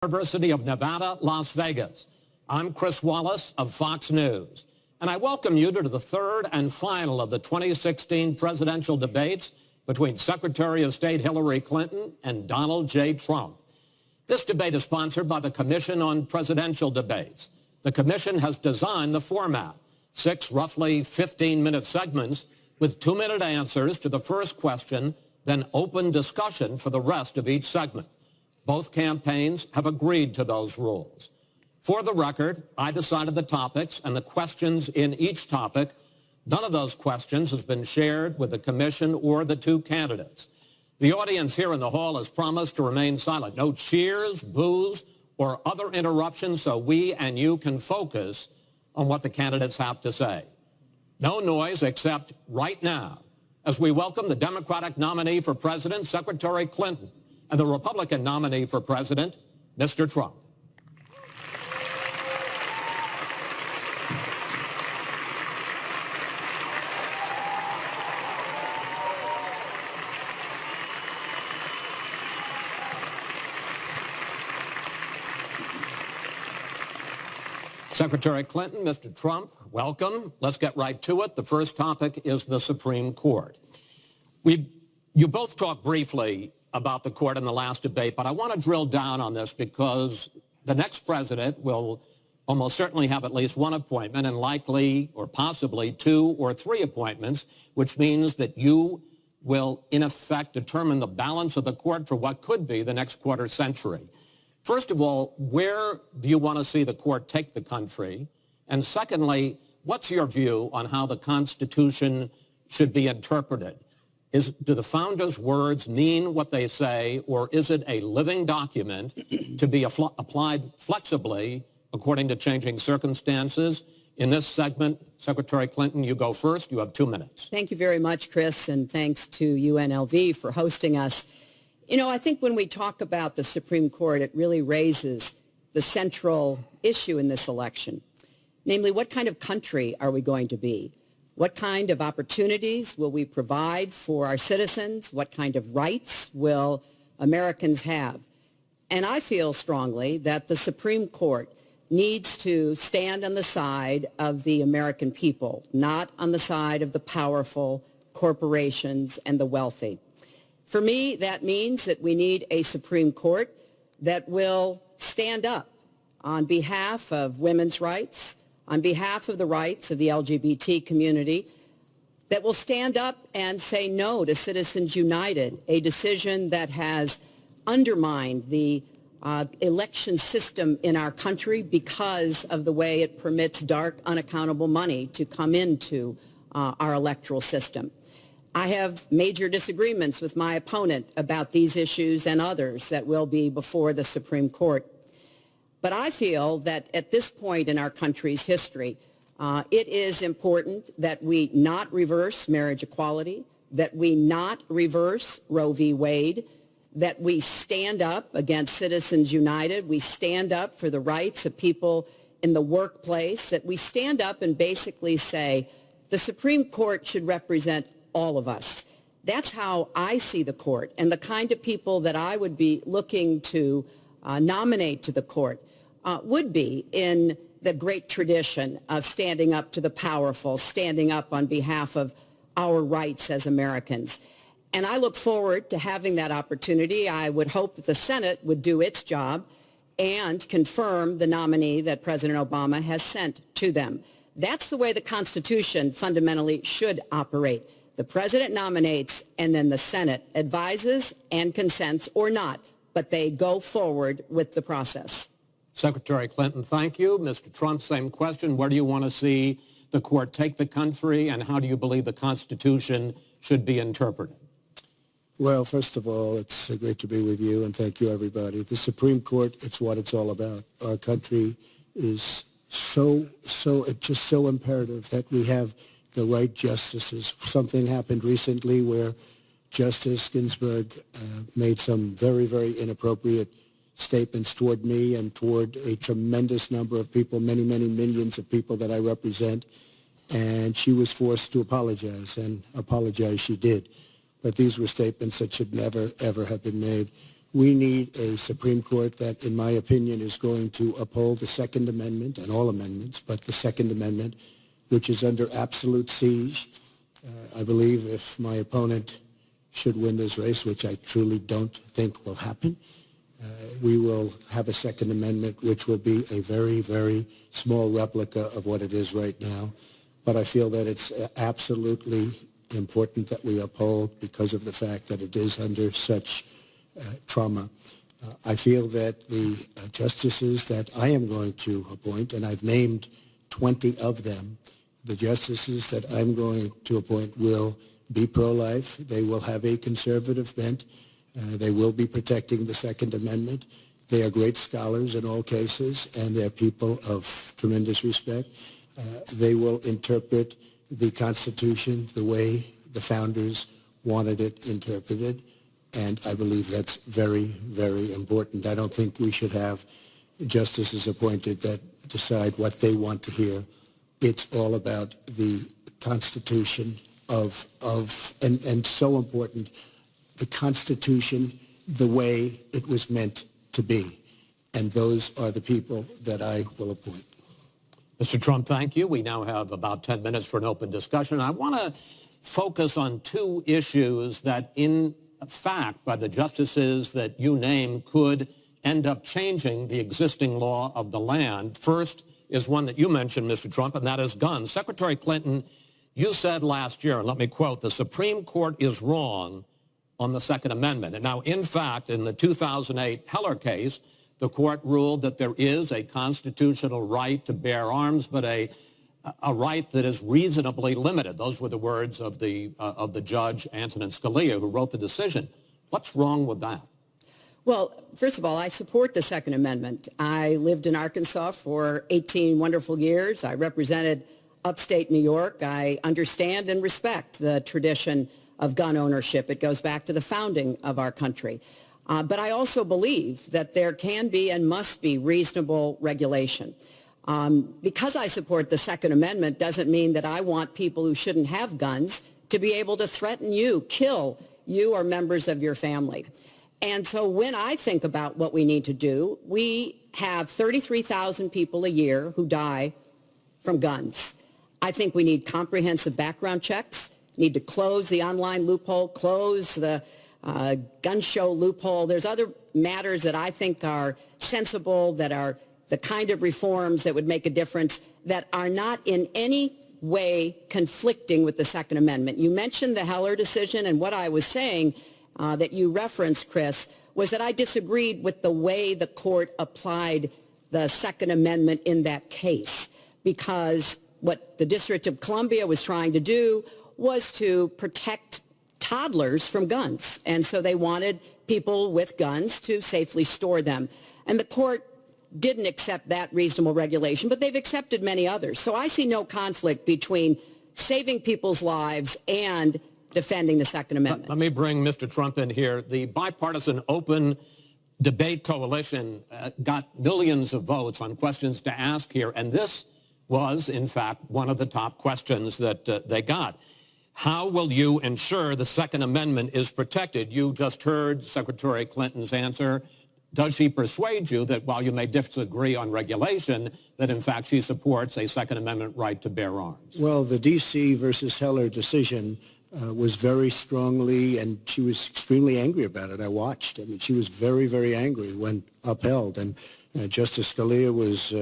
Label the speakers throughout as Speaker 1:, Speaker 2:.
Speaker 1: University of Nevada, Las Vegas. I'm Chris Wallace of Fox News, and I welcome you to the third and final of the 2016 presidential debates between Secretary of State Hillary Clinton and Donald J. Trump. This debate is sponsored by the Commission on Presidential Debates. The commission has designed the format, 6 roughly 15-minute segments with 2-minute answers to the first question, then open discussion for the rest of each segment. Both campaigns have agreed to those rules. For the record, I decided the topics and the questions in each topic. None of those questions has been shared with the commission or the 2 candidates. The audience here in the hall has promised to remain silent. No cheers, boos, or other interruptions so we and you can focus on what the candidates have to say. No noise except right now as we welcome the Democratic nominee for president, Secretary Clinton, and the Republican nominee for president, Mr. Trump. Secretary Clinton, Mr. Trump, welcome. Let's get right to it. The first topic is the Supreme Court. You both talked briefly about the court in the last debate, but I want to drill down on this because the next president will almost certainly have at least 1 appointment and likely or possibly 2 or 3 appointments, which means that you will, in effect, determine the balance of the court for what could be the next quarter century. First of all, where do you want to see the court take the country? And secondly, what's your view on how the Constitution should be interpreted? Do the founders' words mean what they say, or is it a living document to be applied flexibly according to changing circumstances? In this segment, Secretary Clinton, you go first. You have 2 minutes.
Speaker 2: Thank you very much, Chris, and thanks to UNLV for hosting us. You know, I think when we talk about the Supreme Court, it really raises the central issue in this election. Namely, what kind of country are we going to be? What kind of opportunities will we provide for our citizens? What kind of rights will Americans have? And I feel strongly that the Supreme Court needs to stand on the side of the American people, not on the side of the powerful corporations and the wealthy. For me, that means that we need a Supreme Court that will stand up on behalf of women's rights, on behalf of the rights of the LGBT community, that will stand up and say no to Citizens United, a decision that has undermined the election system in our country because of the way it permits dark, unaccountable money to come into our electoral system. I have major disagreements with my opponent about these issues and others that will be before the Supreme Court. But I feel that at this point in our country's history, it is important that we not reverse marriage equality, that we not reverse Roe v. Wade, that we stand up against Citizens United, we stand up for the rights of people in the workplace, that we stand up and basically say the Supreme Court should represent all of us. That's how I see the court, and the kind of people that I would be looking to nominate to the court would be in the great tradition of standing up to the powerful, standing up on behalf of our rights as Americans. And I look forward to having that opportunity. I would hope that the Senate would do its job and confirm the nominee that President Obama has sent to them. That's the way the Constitution fundamentally should operate. The president nominates, and then the Senate advises and consents or not, but they go forward with the process.
Speaker 1: Secretary Clinton, thank you. Mr. Trump, same question. Where do you want to see the court take the country, and how do you believe the Constitution should be interpreted?
Speaker 3: Well, first of all, it's great to be with you, and thank you, everybody. The Supreme Court, it's what it's all about. Our country is it's just so imperative that we have the right justices. Something happened recently where Justice Ginsburg made some very, very inappropriate statements toward me and toward a tremendous number of people, many, many millions of people that I represent. And she was forced to apologize, and apologize she did. But these were statements that should never, ever have been made. We need a Supreme Court that, in my opinion, is going to uphold the Second Amendment and all amendments, but the Second Amendment, which is under absolute siege. I believe if my opponent should win this race, which I truly don't think will happen, we will have a Second Amendment which will be a very, very small replica of what it is right now. But I feel that it's absolutely important that we uphold because of the fact that it is under such trauma. I feel that the justices that I am going to appoint, and I've named 20 of them, the justices that I'm going to appoint will be pro-life. They will have a conservative bent. They will be protecting the Second Amendment. They are great scholars in all cases, and they're people of tremendous respect. They will interpret the Constitution the way the founders wanted it interpreted, and I believe that's very, very important. I don't think we should have justices appointed that decide what they want to hear. It's all about the Constitution and so important, the Constitution the way it was meant to be. And those are the people that I will appoint.
Speaker 1: Mr. Trump, thank you. We now have about 10 minutes for an open discussion. I want to focus on two issues that, in fact, by the justices that you name, could end up changing the existing law of the land. First is one that you mentioned, Mr. Trump, and that is guns. Secretary Clinton, you said last year, and let me quote, "The Supreme Court is wrong on the Second Amendment." And now, in fact, in the 2008 Heller case, the court ruled that there is a constitutional right to bear arms, but a right that is reasonably limited. Those were the words of the judge, Antonin Scalia, who wrote the decision. What's wrong with that?
Speaker 2: Well, first of all, I support the Second Amendment. I lived in Arkansas for 18 wonderful years. I represented upstate New York. I understand and respect the tradition of gun ownership. It goes back to the founding of our country. But I also believe that there can be and must be reasonable regulation. Because I support the Second Amendment doesn't mean that I want people who shouldn't have guns to be able to threaten you, kill you or members of your family. And so when I think about what we need to do, we have 33,000 people a year who die from guns. I think we need comprehensive background checks, need to close the online loophole, close the gun show loophole. There's other matters that I think are sensible, that are the kind of reforms that would make a difference, that are not in any way conflicting with the Second Amendment. You mentioned the Heller decision, and what I was saying that you referenced, Chris, was that I disagreed with the way the court applied the Second Amendment in that case, because what the District of Columbia was trying to do was to protect toddlers from guns. And so they wanted people with guns to safely store them. And the court didn't accept that reasonable regulation, but they've accepted many others. So I see no conflict between saving people's lives and defending the Second Amendment.
Speaker 1: Let me bring Mr. Trump in here. The Bipartisan Open Debate Coalition got millions of votes on questions to ask here, and this was, in fact, one of the top questions that they got. How will you ensure the Second Amendment is protected? You just heard Secretary Clinton's answer. Does she persuade you that while you may disagree on regulation, that in fact she supports a Second Amendment right to bear arms?
Speaker 3: Well, the D.C. versus Heller decision was very strongly, and she was extremely angry about it. I watched. I mean, she was very, very angry when upheld. And Justice Scalia was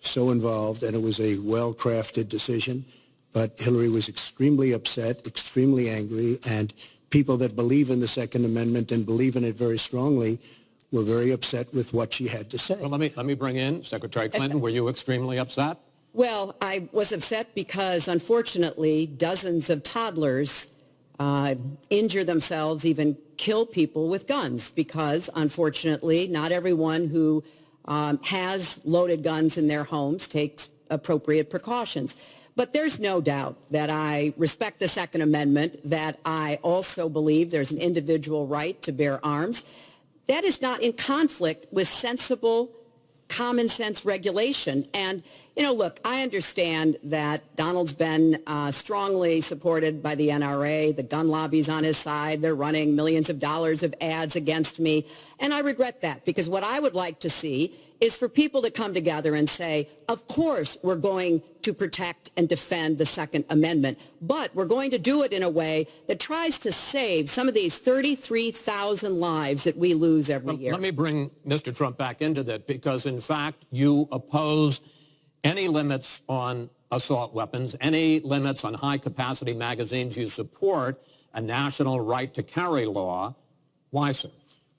Speaker 3: so involved, and it was a well-crafted decision. But Hillary was extremely upset, extremely angry, and people that believe in the Second Amendment and believe in it very strongly were very upset with what she had to say.
Speaker 1: Well, let me bring in Secretary Clinton. Were you extremely upset?
Speaker 2: Well, I was upset because, unfortunately, dozens of toddlers injure themselves, even kill people with guns, because, unfortunately, not everyone who has loaded guns in their homes takes appropriate precautions. But there's no doubt that I respect the Second Amendment, that I also believe there's an individual right to bear arms. That is not in conflict with sensible, common sense regulation. And, you know, look, I understand that Donald's been strongly supported by the NRA. The gun lobby's on his side. They're running millions of dollars of ads against me. And I regret that, because what I would like to see is for people to come together and say, of course we're going to protect and defend the Second Amendment, but we're going to do it in a way that tries to save some of these 33,000 lives that we lose every year.
Speaker 1: Let me bring Mr. Trump back into that, because in fact you oppose any limits on assault weapons, any limits on high-capacity magazines. You support a national right to carry law. Why, sir?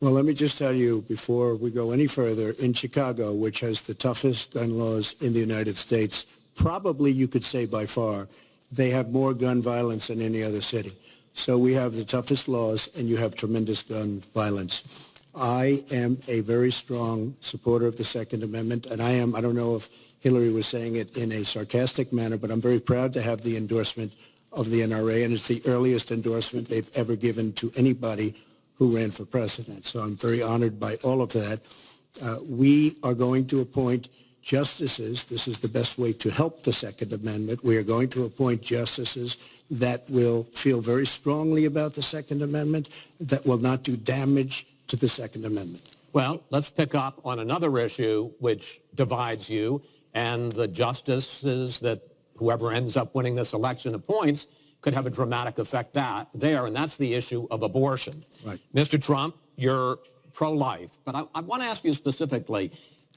Speaker 3: Well, let me just tell you, before we go any further, in Chicago, which has the toughest gun laws in the United States, probably you could say by far, they have more gun violence than any other city. So we have the toughest laws, and you have tremendous gun violence. I am a very strong supporter of the Second Amendment, and I don't know if Hillary was saying it in a sarcastic manner, but I'm very proud to have the endorsement of the NRA, and it's the earliest endorsement they've ever given to anybody who ran for president. So I'm very honored by all of that. We are going to appoint justices. This is the best way to help the Second Amendment. We are going to appoint justices that will feel very strongly about the Second Amendment, that will not do damage to the Second Amendment.
Speaker 1: Well, let's pick up on another issue which divides you and the justices that whoever ends up winning this election appoints could have a dramatic effect there, and that's the issue of abortion.
Speaker 3: Right.
Speaker 1: Mr. Trump, you're pro-life, but I want to ask you specifically,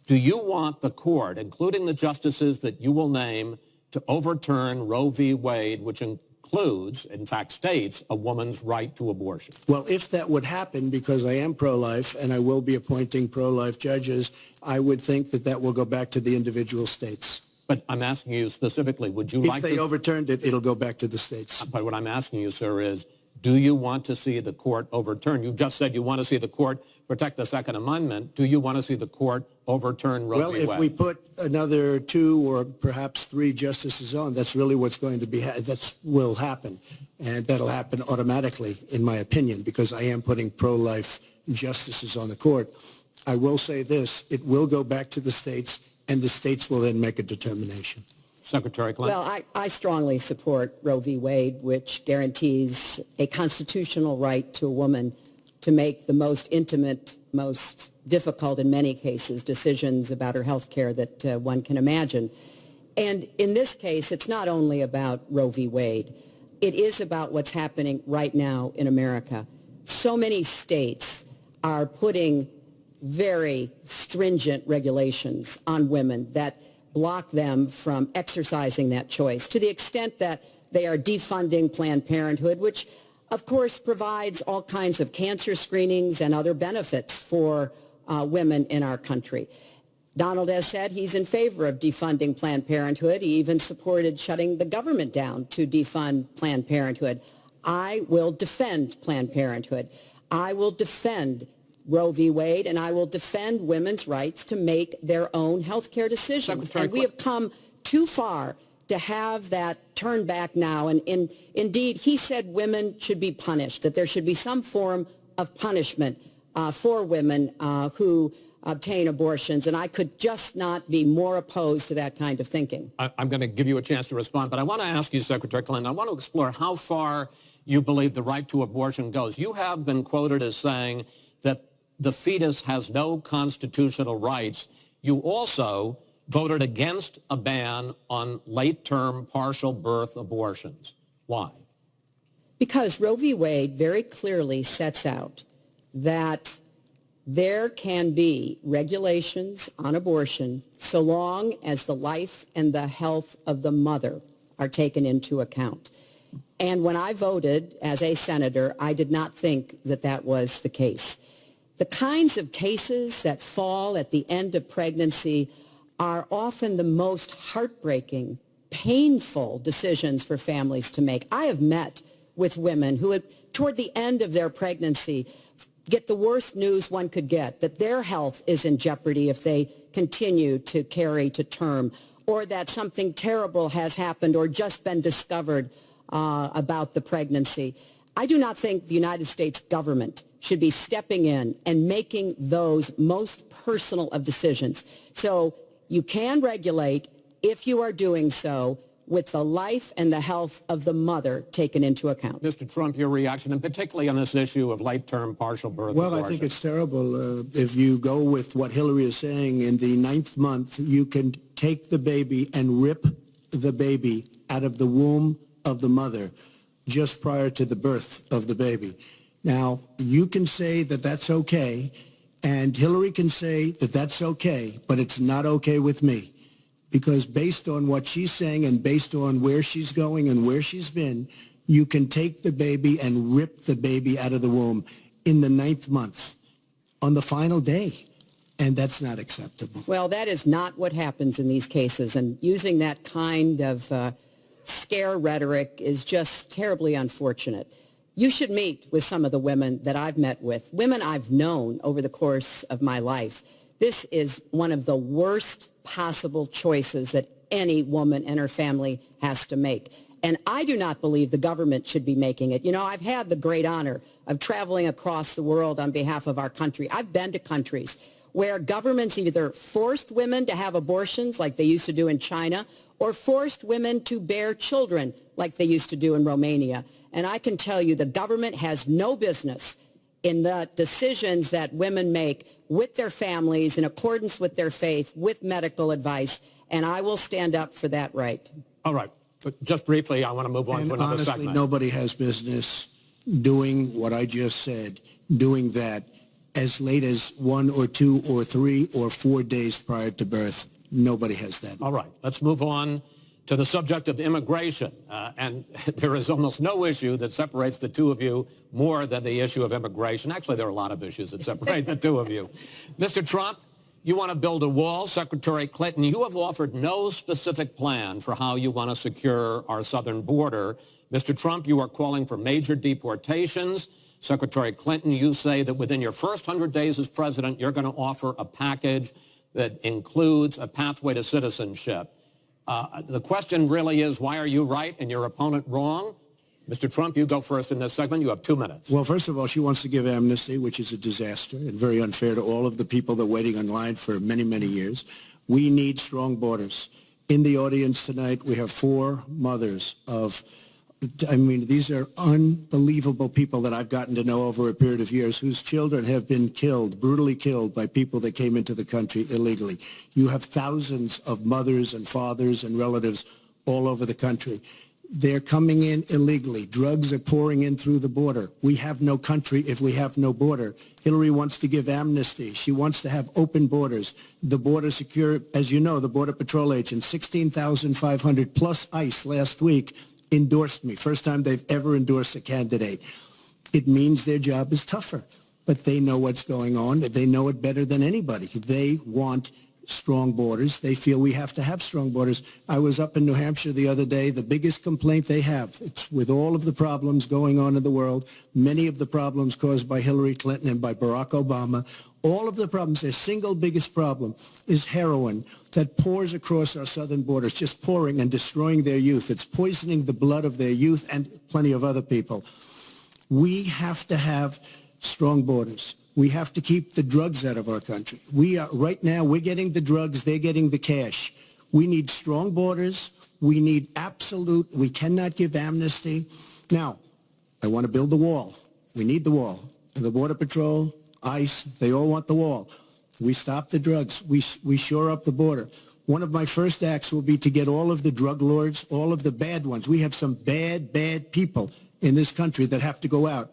Speaker 1: do you want the court, including the justices that you will name, to overturn Roe v. Wade, which includes, in fact states, a woman's right to abortion?
Speaker 3: Well, if that would happen, because I am pro-life and I will be appointing pro-life judges, I would think that that will go back to the individual states.
Speaker 1: But I'm asking you specifically, would you like to...
Speaker 3: If they overturned it, it'll go back to the states.
Speaker 1: But what I'm asking you, sir, is do you want to see the court overturn? You just said you want to see the court protect the Second Amendment. Do you want to see the court overturn Roe v. Wade?
Speaker 3: Well, if we put another 2 or perhaps 3 justices on, that's really what's going to be, that will happen. And that'll happen automatically, in my opinion, because I am putting pro-life justices on the court. I will say this, it will go back to the states, and the states will then make a determination.
Speaker 1: Secretary Clinton.
Speaker 2: Well, I strongly support Roe v. Wade, which guarantees a constitutional right to a woman to make the most intimate, most difficult in many cases decisions about her health care that one can imagine. And in this case, it's not only about Roe v. Wade. It is about what's happening right now in America. So many states are putting very stringent regulations on women that block them from exercising that choice, to the extent that they are defunding Planned Parenthood, which of course provides all kinds of cancer screenings and other benefits for women in our country. Donald has said he's in favor of defunding Planned Parenthood. He even supported shutting the government down to defund Planned Parenthood. I will defend Planned Parenthood. I will defend Roe v. Wade, and I will defend women's rights to make their own health care decisions. And we have come too far to have that turned back now. And indeed, he said women should be punished, that there should be some form of punishment for women who obtain abortions. And I could just not be more opposed to that kind of thinking.
Speaker 1: I'm going to give you a chance to respond, but I want to ask you, Secretary Clinton, I want to explore how far you believe the right to abortion goes. You have been quoted as saying that the fetus has no constitutional rights. You also voted against a ban on late-term partial birth abortions. Why?
Speaker 2: Because Roe v. Wade very clearly sets out that there can be regulations on abortion so long as the life and the health of the mother are taken into account. And when I voted as a senator, I did not think that that was the case. The kinds of cases that fall at the end of pregnancy are often the most heartbreaking, painful decisions for families to make. I have met with women who, toward the end of their pregnancy, get the worst news one could get, that their health is in jeopardy if they continue to carry to term, or that something terrible has happened or just been discovered about the pregnancy. I do not think the United States government should be stepping in and making those most personal of decisions. So you can regulate, if you are doing so, with the life and the health of the mother taken into account.
Speaker 1: Mr. Trump, your reaction, and particularly on this issue of late-term partial birth
Speaker 3: Well,
Speaker 1: abortion.
Speaker 3: I think it's terrible. If you go with what Hillary is saying, in the 9th month, you can take the baby and rip the baby out of the womb of the mother just prior to the birth of the baby. Now, you can say that that's okay, and Hillary can say that that's okay, but it's not okay with me. Because based on what she's saying and based on where she's going and where she's been, you can take the baby and rip the baby out of the womb in the 9th month on the final day. And that's not acceptable.
Speaker 2: Well, that is not what happens in these cases. And using that kind of scare rhetoric is just terribly unfortunate. You should meet with some of the women that I've met with, women I've known over the course of my life. This is one of the worst possible choices that any woman and her family has to make. And I do not believe the government should be making it. You know, I've had the great honor of traveling across the world on behalf of our country. I've been to countries where governments either forced women to have abortions like they used to do in China or forced women to bear children like they used to do in Romania. And I can tell you the government has no business in the decisions that women make with their families in accordance with their faith, with medical advice, and I will stand up for that right.
Speaker 1: All right. But just briefly, I want to move on to another
Speaker 3: honestly,
Speaker 1: segment.
Speaker 3: Nobody has business doing what I just said, doing that as late as 1 or 2 or 3 or 4 days prior to birth. Nobody has that.
Speaker 1: All right. Let's move on to the subject of immigration. And there is almost no issue that separates the two of you more than the issue of immigration. Actually, there are a lot of issues that separate the two of you. Mr. Trump, you want to build a wall. Secretary Clinton, you have offered no specific plan for how you want to secure our southern border. Mr. Trump, you are calling for major deportations. Secretary Clinton, you say that within your first 100 days as president, you're going to offer a package that includes a pathway to citizenship. The question really is, why are you right and your opponent wrong? Mr. Trump, you go first in this segment. You have 2 minutes.
Speaker 3: Well, first of all, she wants to give amnesty, which is a disaster and very unfair to all of the people that are waiting in line for many, many years. We need strong borders. In the audience tonight, we have 4 mothers of, I mean, these are unbelievable people that I've gotten to know over a period of years whose children have been killed, brutally killed by people that came into the country illegally. You have thousands of mothers and fathers and relatives all over the country. They're coming in illegally. Drugs are pouring in through the border. We have no country if we have no border. Hillary wants to give amnesty. She wants to have open borders. The border secure, as you know, the Border Patrol agents, 16,500 plus ICE last week endorsed me. First time they've ever endorsed a candidate. It means their job is tougher, but they know what's going on. They know it better than anybody. They want strong borders. They feel we have to have strong borders. I was up in New Hampshire the other day. The biggest complaint they have, it's with all of the problems going on in the world, many of the problems caused by Hillary Clinton and by Barack Obama, all of the problems, their single biggest problem is heroin that pours across our southern borders, just pouring and destroying their youth. It's poisoning the blood of their youth and plenty of other people. We have to have strong borders. We have to keep the drugs out of our country. Right now, we're getting the drugs, they're getting the cash. We need strong borders. We need we cannot give amnesty. Now, I want to build the wall. We need the wall. The Border Patrol, ICE, they all want the wall. We stop the drugs. We shore up the border. One of my first acts will be to get all of the drug lords, all of the bad ones. We have some bad people in this country that have to go out.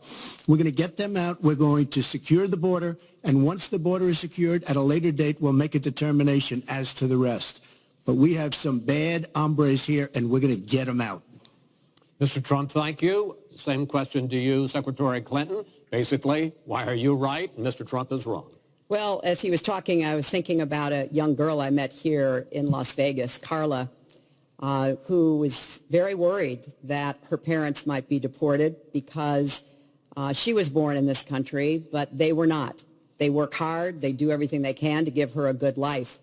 Speaker 3: We're going to get them out. We're going to secure the border. And once the border is secured, at a later date, we'll make a determination as to the rest. But we have some bad hombres here, and we're going to get them out.
Speaker 1: Mr. Trump, thank you. Same question to you, Secretary Clinton. Basically, why are you right and Mr. Trump is wrong?
Speaker 2: Well, as he was talking, I was thinking about a young girl I met here in Las Vegas, Carla, who was very worried that her parents might be deported because she was born in this country, but they were not. They work hard. They do everything they can to give her a good life.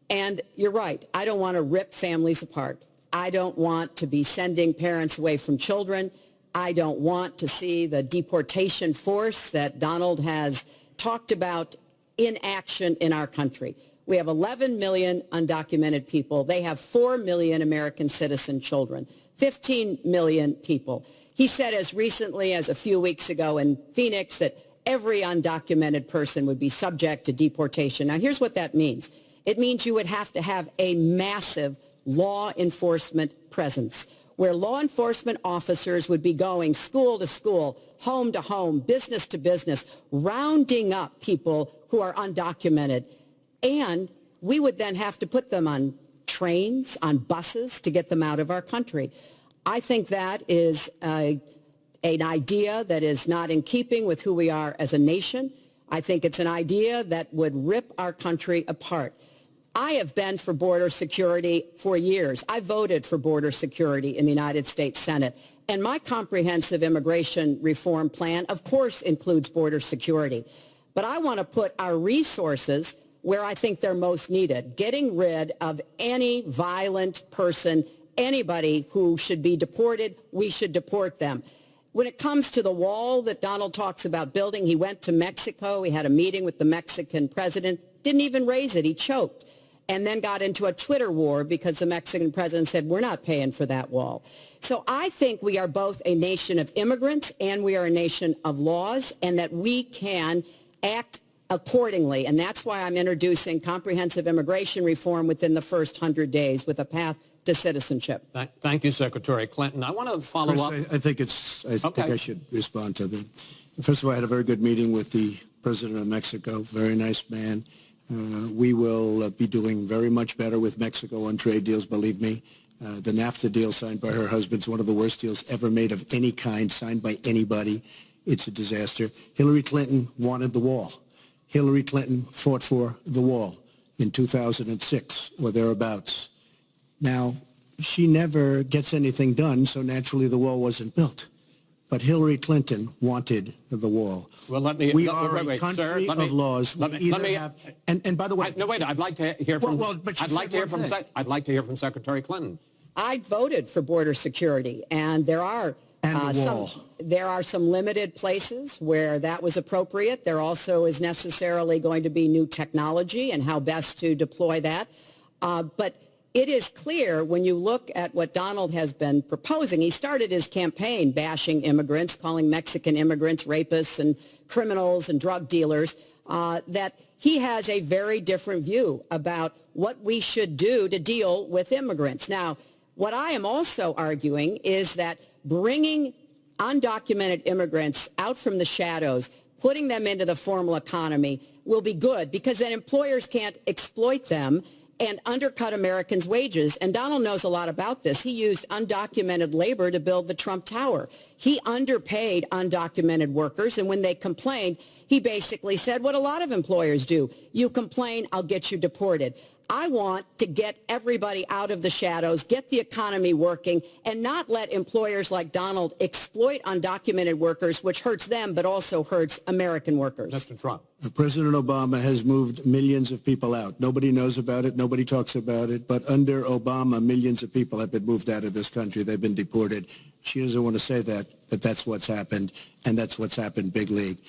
Speaker 2: And you're right. I don't want to rip families apart. I don't want to be sending parents away from children. I don't want to see the deportation force that Donald has talked about in action in our country. We have 11 million undocumented people. They have 4 million American citizen children, 15 million people. He said as recently as a few weeks ago in Phoenix that every undocumented person would be subject to deportation. Now, here's what that means. It means you would have to have a massive law enforcement presence, where law enforcement officers would be going school to school, home to home, business to business, rounding up people who are undocumented. And we would then have to put them on trains, on buses to get them out of our country. I think that is an idea that is not in keeping with who we are as a nation. I think it's an idea that would rip our country apart. I have been for border security for years. I voted for border security in the United States Senate. And my comprehensive immigration reform plan, of course, includes border security. But I want to put our resources where I think they're most needed, getting rid of any violent person, anybody who should be deported. We should deport them. When it comes to the wall that Donald talks about building, he went to Mexico. He had a meeting with the Mexican president, didn't even raise it. He choked, and then got into a Twitter war because the Mexican president said, we're not paying for that wall. So I think we are both a nation of immigrants and we are a nation of laws, and that we can act accordingly. And that's why I'm introducing comprehensive immigration reform within the first 100 days with a path to citizenship.
Speaker 1: Thank you, Secretary Clinton. I want to follow up.
Speaker 3: I think I should respond to that. First of all, I had a very good meeting with the president of Mexico. Very nice man. We will be doing very much better with Mexico on trade deals, believe me. The NAFTA deal signed by her husband is one of the worst deals ever made of any kind, signed by anybody. It's a disaster. Hillary Clinton wanted the wall. Hillary Clinton fought for the wall in 2006 or thereabouts. Now, she never gets anything done, so naturally the wall wasn't built. But Hillary Clinton wanted the wall.
Speaker 1: Well,
Speaker 3: we are a country of laws. And by the way,
Speaker 1: no, wait. I'd like to hear from. I'd like to hear from Secretary Clinton.
Speaker 2: I voted for border security, and there are some limited places where that was appropriate. There also is necessarily going to be new technology and how best to deploy that. But it is clear when you look at what Donald has been proposing. He started his campaign bashing immigrants, calling Mexican immigrants rapists and criminals and drug dealers, that he has a very different view about what we should do to deal with immigrants. Now, what I am also arguing is that bringing undocumented immigrants out from the shadows, putting them into the formal economy will be good, because then employers can't exploit them and undercut Americans' wages. And Donald knows a lot about this. He used undocumented labor to build the Trump Tower. He underpaid undocumented workers, and when they complained, he basically said what a lot of employers do. You complain, I'll get you deported. I want to get everybody out of the shadows, get the economy working, and not let employers like Donald exploit undocumented workers, which hurts them but also hurts American workers.
Speaker 1: Mr. Trump.
Speaker 3: President Obama has moved millions of people out. Nobody knows about it. Nobody talks about it. But under Obama, millions of people have been moved out of this country. They've been deported. She doesn't want to say that, but that's what's happened, and that's what's happened big league.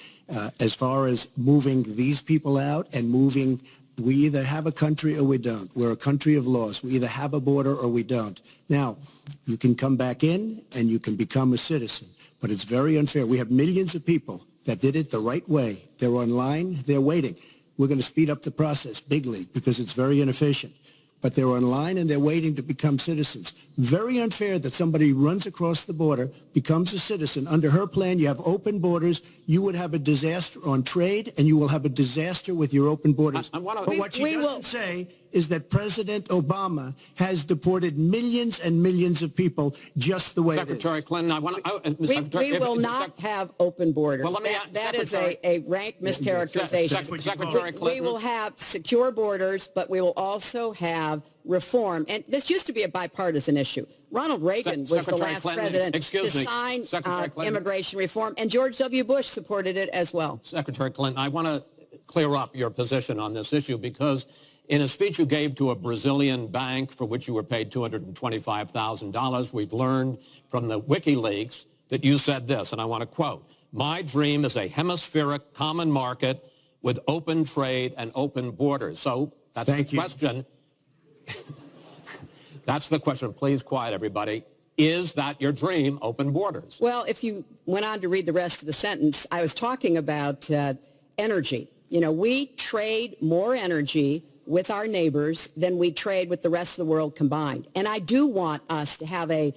Speaker 3: As far as moving these people out and moving, we either have a country or we don't. We're a country of laws. We either have a border or we don't. Now, you can come back in and you can become a citizen, but it's very unfair. We have millions of people that did it the right way. They're online. They're waiting. We're going to speed up the process, big league, because it's very inefficient. But they're online and they're waiting to become citizens. Very unfair that somebody runs across the border, becomes a citizen. Under her plan, you have open borders. You would have a disaster on trade, and you will have a disaster with your open borders. But what she doesn't say is that President Obama has deported millions and millions of people just the way
Speaker 1: Secretary
Speaker 3: it is.
Speaker 1: Clinton,
Speaker 2: we will not have open borders. Well, that is a rank mischaracterization.
Speaker 1: Secretary Clinton.
Speaker 2: We will have secure borders, but we will also have reform. And this used to be a bipartisan issue. Ronald Reagan was the last president to sign immigration reform, and George W. Bush supported it as well.
Speaker 1: Secretary Clinton, I want to clear up your position on this issue, because in a speech you gave to a Brazilian bank for which you were paid $225,000, we've learned from the WikiLeaks that you said this, and I want to quote, "My dream is a hemispheric common market with open trade and open borders." So That's the question. That's the question. Please quiet, everybody. Is that your dream, open borders?
Speaker 2: Well, if you went on to read the rest of the sentence, I was talking about energy. You know, we trade more energy with our neighbors than we trade with the rest of the world combined. And I do want us to have an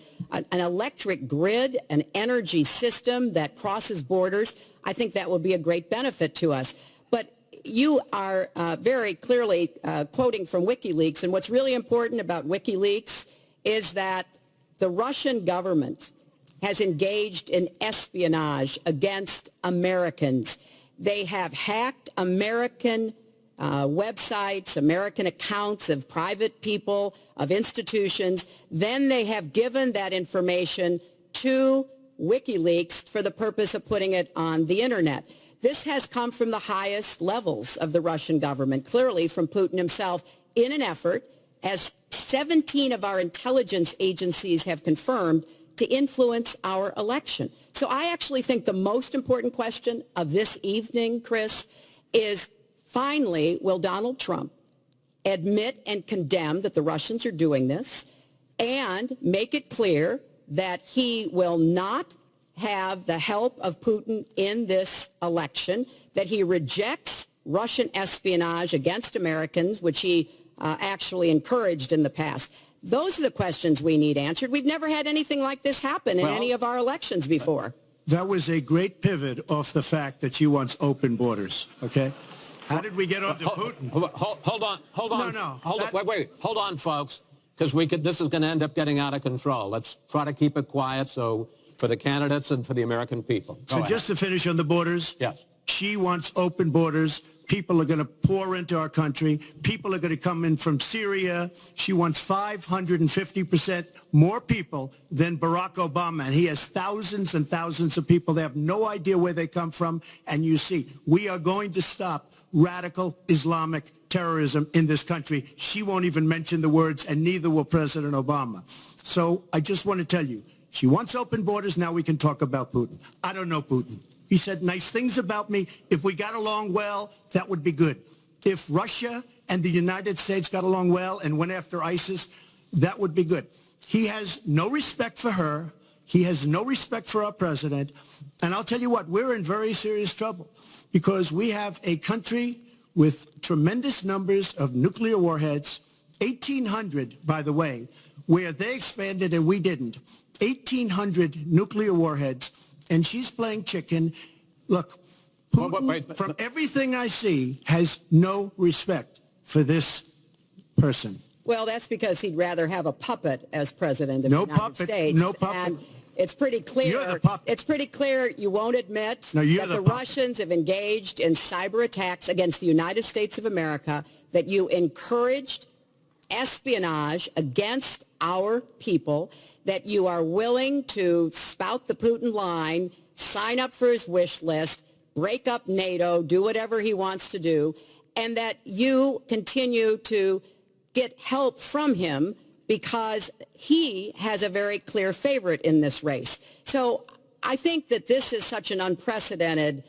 Speaker 2: electric grid, an energy system that crosses borders. I think that will be a great benefit to us. But you are very clearly quoting from WikiLeaks, and what's really important about WikiLeaks is that the Russian government has engaged in espionage against Americans. They have hacked American websites, American accounts of private people, of institutions. Then they have given that information to WikiLeaks for the purpose of putting it on the internet. This has come from the highest levels of the Russian government, clearly from Putin himself, in an effort, as 17 of our intelligence agencies have confirmed, to influence our election. So I actually think the most important question of this evening, Chris, is finally, will Donald Trump admit and condemn that the Russians are doing this and make it clear that he will not have the help of Putin in this election, that he rejects Russian espionage against Americans, which he actually encouraged in the past. Those are the questions we need answered. We've never had anything like this happen in any of our elections before.
Speaker 3: That was a great pivot off the fact that she wants open borders, okay? How did we get onto Putin?
Speaker 1: Hold on.
Speaker 3: No.
Speaker 1: Wait. Hold on, folks, because this is going to end up getting out of control. Let's try to keep it quiet for the candidates and for the American people.
Speaker 3: So just to finish on the borders,
Speaker 1: yes.
Speaker 3: She wants open borders. People are going to pour into our country. People are going to come in from Syria. She wants 550% more people than Barack Obama. And he has thousands and thousands of people. They have no idea where they come from. And you see, we are going to stop radical Islamic terrorism in this country. She won't even mention the words, and neither will President Obama. So I just want to tell you, she wants open borders. Now we can talk about Putin. I don't know Putin. He said nice things about me. If we got along well, that would be good. If Russia and the United States got along well and went after ISIS, that would be good. He has no respect for her. He has no respect for our president. And I'll tell you what, we're in very serious trouble because we have a country with tremendous numbers of nuclear warheads, 1,800, by the way, where they expanded and we didn't. 1,800 nuclear warheads. And she's playing chicken. Look, Putin, from everything I see, has no respect for this person.
Speaker 2: Well, that's because he'd rather have a puppet as president of the United States.
Speaker 3: No puppet.
Speaker 2: And it's pretty clear.
Speaker 3: You're the puppet.
Speaker 2: It's pretty clear you won't admit that the Russians have engaged in cyber attacks against the United States of America, that you encouraged espionage against our people, that you are willing to spout the Putin line, sign up for his wish list, break up NATO, do whatever he wants to do, and that you continue to get help from him because he has a very clear favorite in this race. So I think that this is such an unprecedented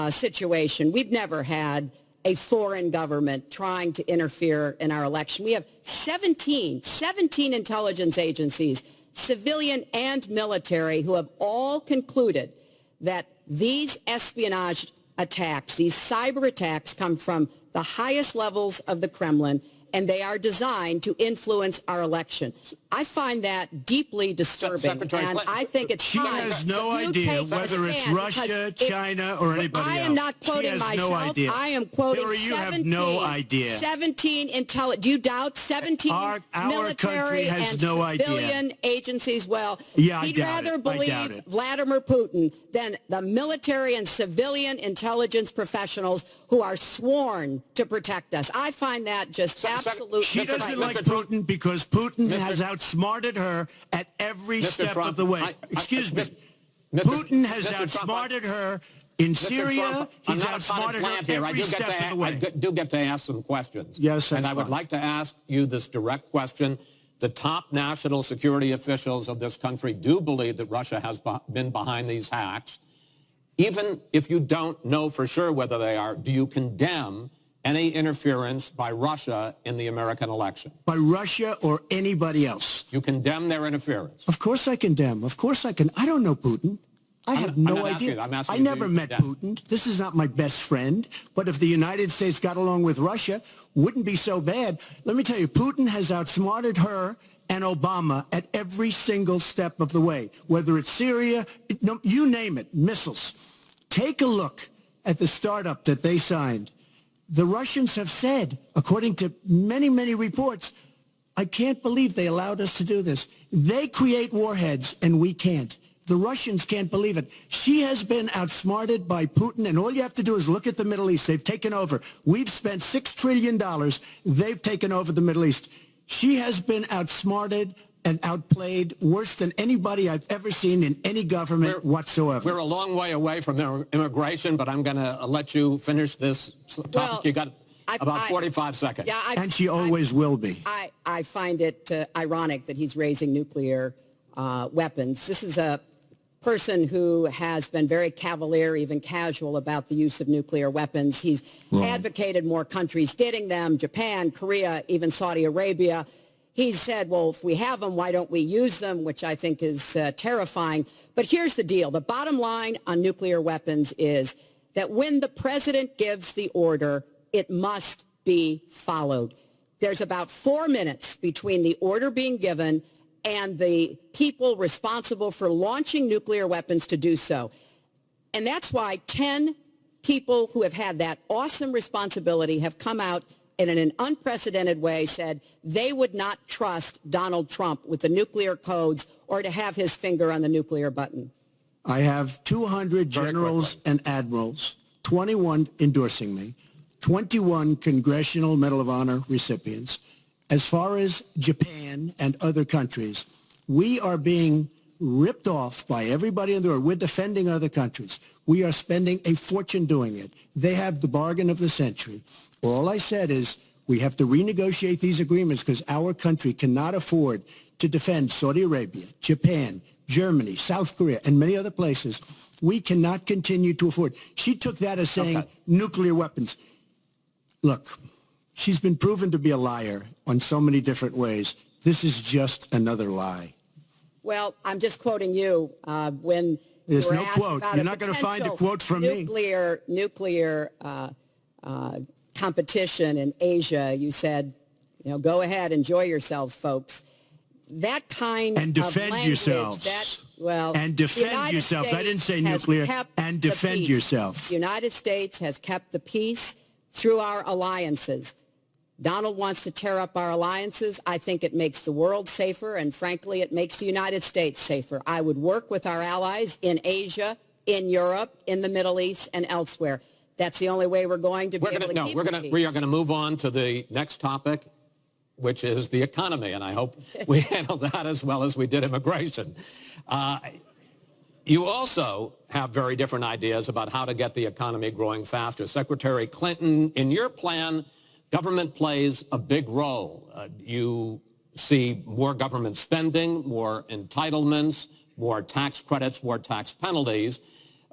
Speaker 2: situation. We've never had a foreign government trying to interfere in our election. We have 17 intelligence agencies, civilian and military, who have all concluded that these espionage attacks, these cyber attacks, come from the highest levels of the Kremlin, and they are designed to influence our election. I find that deeply disturbing, and I think it's time.
Speaker 3: She has no idea whether it's Russia, China, or anybody else.
Speaker 2: I am not quoting myself.
Speaker 3: No idea.
Speaker 2: I am quoting
Speaker 3: Hillary, you have no idea.
Speaker 2: 17 do you doubt 17 military and civilian agencies? Well, he'd rather believe Vladimir Putin than the military and civilian intelligence professionals who are sworn to protect us. I find that just absolutely
Speaker 3: She doesn't like Putin because Putin has outsmarted her at every step of the way. Excuse me. Putin has outsmarted her in Syria. He's outsmarted her every step of the way.
Speaker 1: I do get to ask some questions.
Speaker 3: Yes,
Speaker 1: and I would like to ask you this direct question. The top national security officials of this country do believe that Russia has been behind these hacks. Even if you don't know for sure whether they are, do you condemn any interference by Russia in the American election?
Speaker 3: By Russia or anybody else.
Speaker 1: You condemn their interference?
Speaker 3: Of course I condemn. Of course I can. I don't know Putin. I have no idea. I never met Putin. This is not my best friend. But if the United States got along with Russia, wouldn't be so bad. Let me tell you, Putin has outsmarted her and Obama at every single step of the way, whether it's Syria, you name it, missiles. Take a look at the startup that they signed. The Russians have said, according to many, many reports, I can't believe they allowed us to do this. They create warheads and we can't. The Russians can't believe it. She has been outsmarted by Putin, and all you have to do is look at the Middle East. They've taken over. We've spent $6 trillion. They've taken over the Middle East. She has been outsmarted and outplayed worse than anybody I've ever seen in any government whatsoever.
Speaker 1: We're a long way away from immigration, but I'm going to let you finish this topic. Well, you got about 45 seconds.
Speaker 2: Yeah,
Speaker 3: and she always will be.
Speaker 2: I find it ironic that he's raising nuclear weapons. This is a person who has been very cavalier, even casual, about the use of nuclear weapons. He's advocated more countries getting them, Japan, Korea, even Saudi Arabia. He's said, well, if we have them, why don't we use them, which I think is terrifying. But here's the deal. The bottom line on nuclear weapons is that when the president gives the order, it must be followed. There's about 4 minutes between the order being given and the people responsible for launching nuclear weapons to do so. And that's why 10 people who have had that awesome responsibility have come out and in an unprecedented way said they would not trust Donald Trump with the nuclear codes or to have his finger on the nuclear button.
Speaker 3: I have 200 generals and admirals, 21 endorsing me, 21 Congressional Medal of Honor recipients. As far as Japan and other countries, we are being ripped off by everybody in the world. We're defending other countries. We are spending a fortune doing it. They have the bargain of the century. All I said is we have to renegotiate these agreements because our country cannot afford to defend Saudi Arabia, Japan, Germany, South Korea, and many other places. We cannot continue to afford. She took that as saying nuclear weapons. Look, she's been proven to be a liar on so many different ways. This is just another lie.
Speaker 2: Well, I'm just quoting you when
Speaker 3: there's
Speaker 2: you were
Speaker 3: no
Speaker 2: asked
Speaker 3: quote.
Speaker 2: about
Speaker 3: You're not going to find a quote from me.
Speaker 2: Nuclear competition in Asia. You said, you know, go ahead, enjoy yourselves, folks. That kind
Speaker 3: and defend
Speaker 2: of language,
Speaker 3: yourselves. And defend yourselves. I didn't say nuclear. And defend yourself.
Speaker 2: The United States has kept the peace through our alliances. Donald wants to tear up our alliances. I think it makes the world safer, and frankly, it makes the United States safer. I would work with our allies in Asia, in Europe, in the Middle East, and elsewhere. That's the only way we're going to be able to keep the peace.
Speaker 1: We are going to move on to the next topic, which is the economy, and I hope we handle that as well as we did immigration. You also have very different ideas about how to get the economy growing faster. Secretary Clinton, in your plan, government plays a big role. You see more government spending, more entitlements, more tax credits, more tax penalties.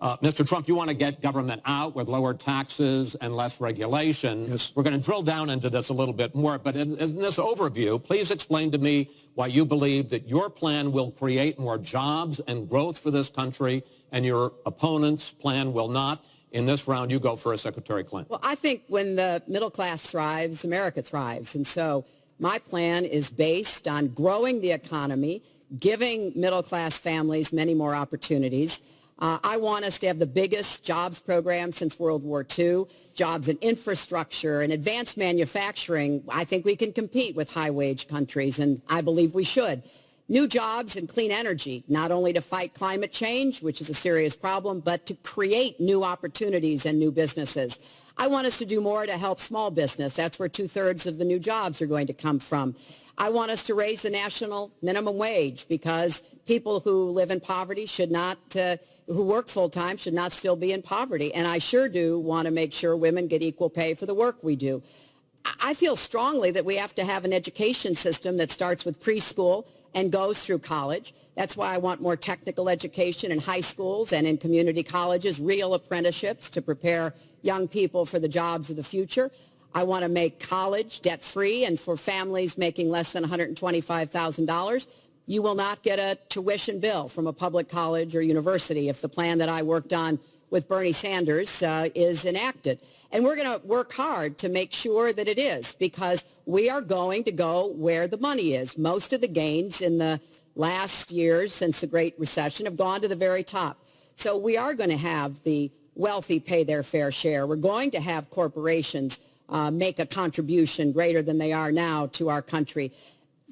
Speaker 1: Mr. Trump, you want to get government out with lower taxes and less regulation.
Speaker 3: Yes.
Speaker 1: We're going to drill down into this a little bit more, but in this overview, please explain to me why you believe that your plan will create more jobs and growth for this country and your opponent's plan will not. In this round, you go first, Secretary Clinton.
Speaker 2: Well, I think when the middle class thrives, America thrives. And so my plan is based on growing the economy, giving middle class families many more opportunities. I want us to have the biggest jobs program since World War II, jobs in infrastructure and advanced manufacturing. I think we can compete with high-wage countries, and I believe we should. New jobs and clean energy, not only to fight climate change, which is a serious problem, but to create new opportunities and new businesses. I want us to do more to help small business. That's where 2/3 of the new jobs are going to come from. I want us to raise the national minimum wage because people who live in poverty should not, who work full-time should not still be in poverty. And I sure do want to make sure women get equal pay for the work we do. I feel strongly that we have to have an education system that starts with preschool and goes through college. That's why I want more technical education in high schools and in community colleges, real apprenticeships to prepare young people for the jobs of the future. I want to make college debt-free, and for families making less than $125,000, you will not get a tuition bill from a public college or university if the plan that I worked on with Bernie Sanders is enacted. And we're going to work hard to make sure that it is, because we are going to go where the money is. Most of the gains in the last years since the Great Recession have gone to the very top. So we are going to have the wealthy pay their fair share. We're going to have corporations make a contribution greater than they are now to our country.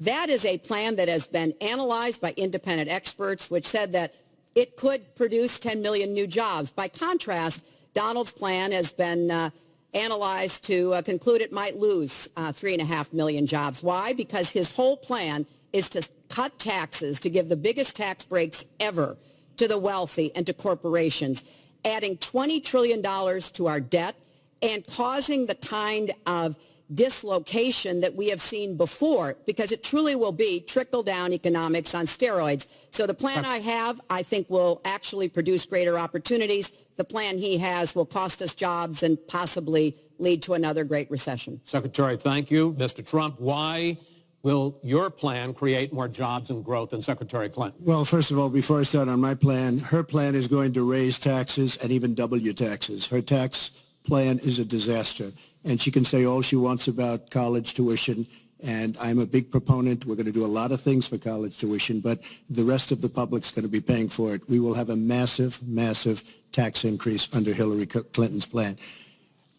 Speaker 2: That is a plan that has been analyzed by independent experts, which said that it could produce 10 million new jobs. By contrast, Donald's plan has been analyzed to conclude it might lose 3.5 million jobs. Why? Because his whole plan is to cut taxes, to give the biggest tax breaks ever to the wealthy and to corporations, adding $20 trillion to our debt and causing the kind of dislocation that we have seen before, because it truly will be trickle-down economics on steroids. So the plan I have, I think, will actually produce greater opportunities. The plan he has will cost us jobs and possibly lead to another Great Recession.
Speaker 1: Secretary, thank you. Mr. Trump, why will your plan create more jobs and growth than Secretary Clinton?
Speaker 3: Well, first of all, before I start on my plan, her plan is going to raise taxes and even double your taxes. Her tax plan is a disaster. And she can say all she wants about college tuition, and I'm a big proponent. We're going to do a lot of things for college tuition, but the rest of the public's going to be paying for it. We will have a massive, massive tax increase under Hillary Clinton's plan.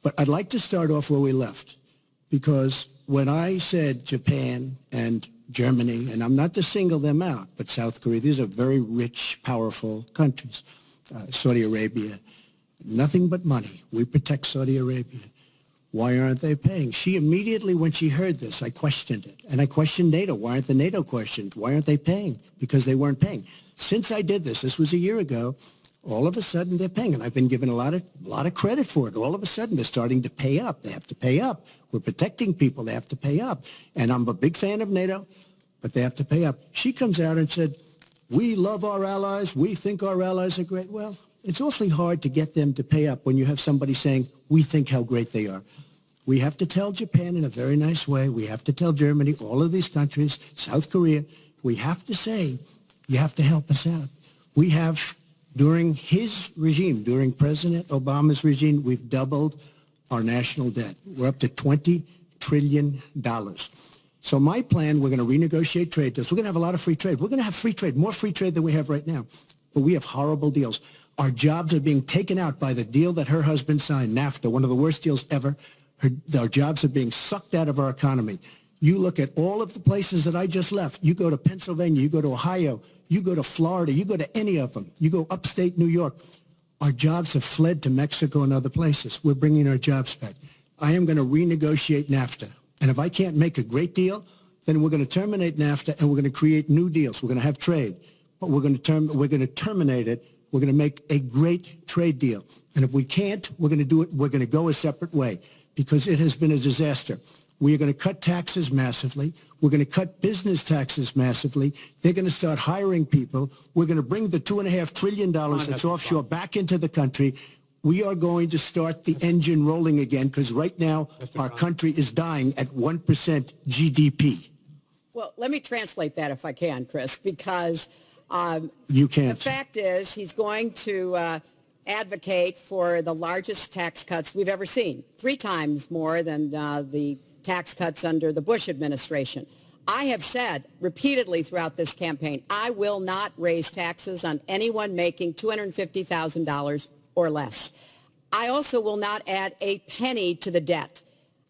Speaker 3: But I'd like to start off where we left, because when I said Japan and Germany, and I'm not to single them out, but South Korea, these are very rich, powerful countries. Saudi Arabia, nothing but money. We protect Saudi Arabia. Why aren't they paying? She immediately, when she heard this, I questioned it. And I questioned NATO. Why aren't the NATO questioned? Why aren't they paying? Because they weren't paying. Since I did this was a year ago, all of a sudden they're paying. And I've been given a lot of credit for it. All of a sudden they're starting to pay up. They have to pay up. We're protecting people. They have to pay up. And I'm a big fan of NATO, but they have to pay up. She comes out and said, we love our allies. We think our allies are great. Well, it's awfully hard to get them to pay up when you have somebody saying, we think how great they are. We have to tell Japan in a very nice way. We have to tell Germany, all of these countries, South Korea, we have to say, you have to help us out. We have, during his regime, during President Obama's regime, we've doubled our national debt. We're up to $20 trillion. So my plan, we're going to renegotiate trade deals. We're going to have a lot of free trade. We're going to have free trade, more free trade than we have right now. But we have horrible deals. Our jobs are being taken out by the deal that her husband signed, NAFTA, one of the worst deals ever. Our jobs are being sucked out of our economy. You look at all of the places that I just left. You go to Pennsylvania, you go to Ohio, you go to Florida, you go to any of them. You go upstate New York. Our jobs have fled to Mexico and other places. We're bringing our jobs back. I am going to renegotiate NAFTA. And if I can't make a great deal, then we're going to terminate NAFTA and we're going to create new deals. We're going to have trade, but we're going to terminate it. We're going to make a great trade deal. And if we can't, we're going to do it. We're going to go a separate way, because it has been a disaster. We are going to cut taxes massively. We're going to cut business taxes massively. They're going to start hiring people. We're going to bring the $2.5 trillion that's offshore back into the country. We are going to start the engine rolling again, because right now our country is dying at 1% GDP.
Speaker 2: Well, let me translate that if I can, Chris, because
Speaker 3: you can't.
Speaker 2: The fact is he's going to advocate for the largest tax cuts we've ever seen, 3 times more than the tax cuts under the Bush administration. I have said repeatedly throughout this campaign, I will not raise taxes on anyone making $250,000 or less. I also will not add a penny to the debt.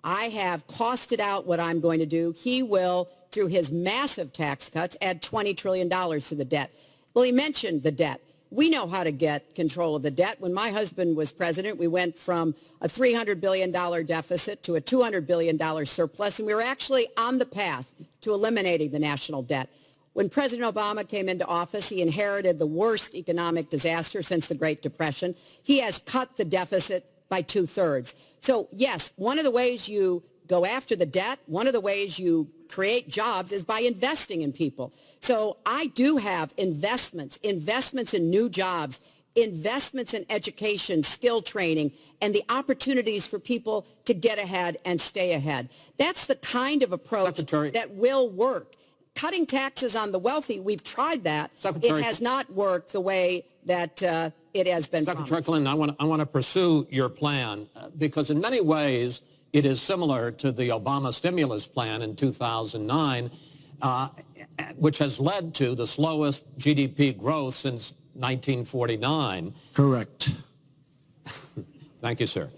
Speaker 2: I have costed out what I'm going to do. He will, through his massive tax cuts, add $20 trillion to the debt. Well, he mentioned the debt. We know how to get control of the debt. When my husband was president, we went from a $300 billion deficit to a $200 billion surplus, and we were actually on the path to eliminating the national debt. When President Obama came into office, he inherited the worst economic disaster since the Great Depression. He has cut the deficit by 2/3. So, yes, one of the ways you go after the debt, one of the ways you create jobs is by investing in people. So I do have investments in new jobs investments in education, skill training, and the opportunities for people to get ahead and stay ahead. That's the kind of approach that will work. Cutting taxes on the wealthy, we've tried that. It has not worked the way that it has been promised.
Speaker 1: Secretary Clinton, I want to pursue your plan because in many ways it is similar to the Obama stimulus plan in 2009, which has led to the slowest GDP growth since 1949.
Speaker 3: Correct.
Speaker 1: Thank you, sir.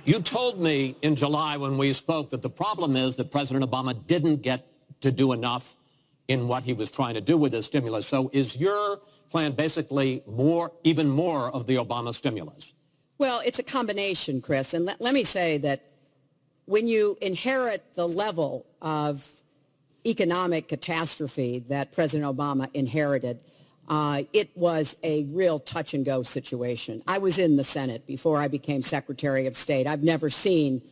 Speaker 1: You told me in July when we spoke that the problem is that President Obama didn't get to do enough in what he was trying to do with his stimulus. So is your plan basically even more of the Obama stimulus?
Speaker 2: Well, it's a combination, Chris. And let me say that when you inherit the level of economic catastrophe that President Obama inherited, it was a real touch-and-go situation. I was in the Senate before I became Secretary of State. I've never seen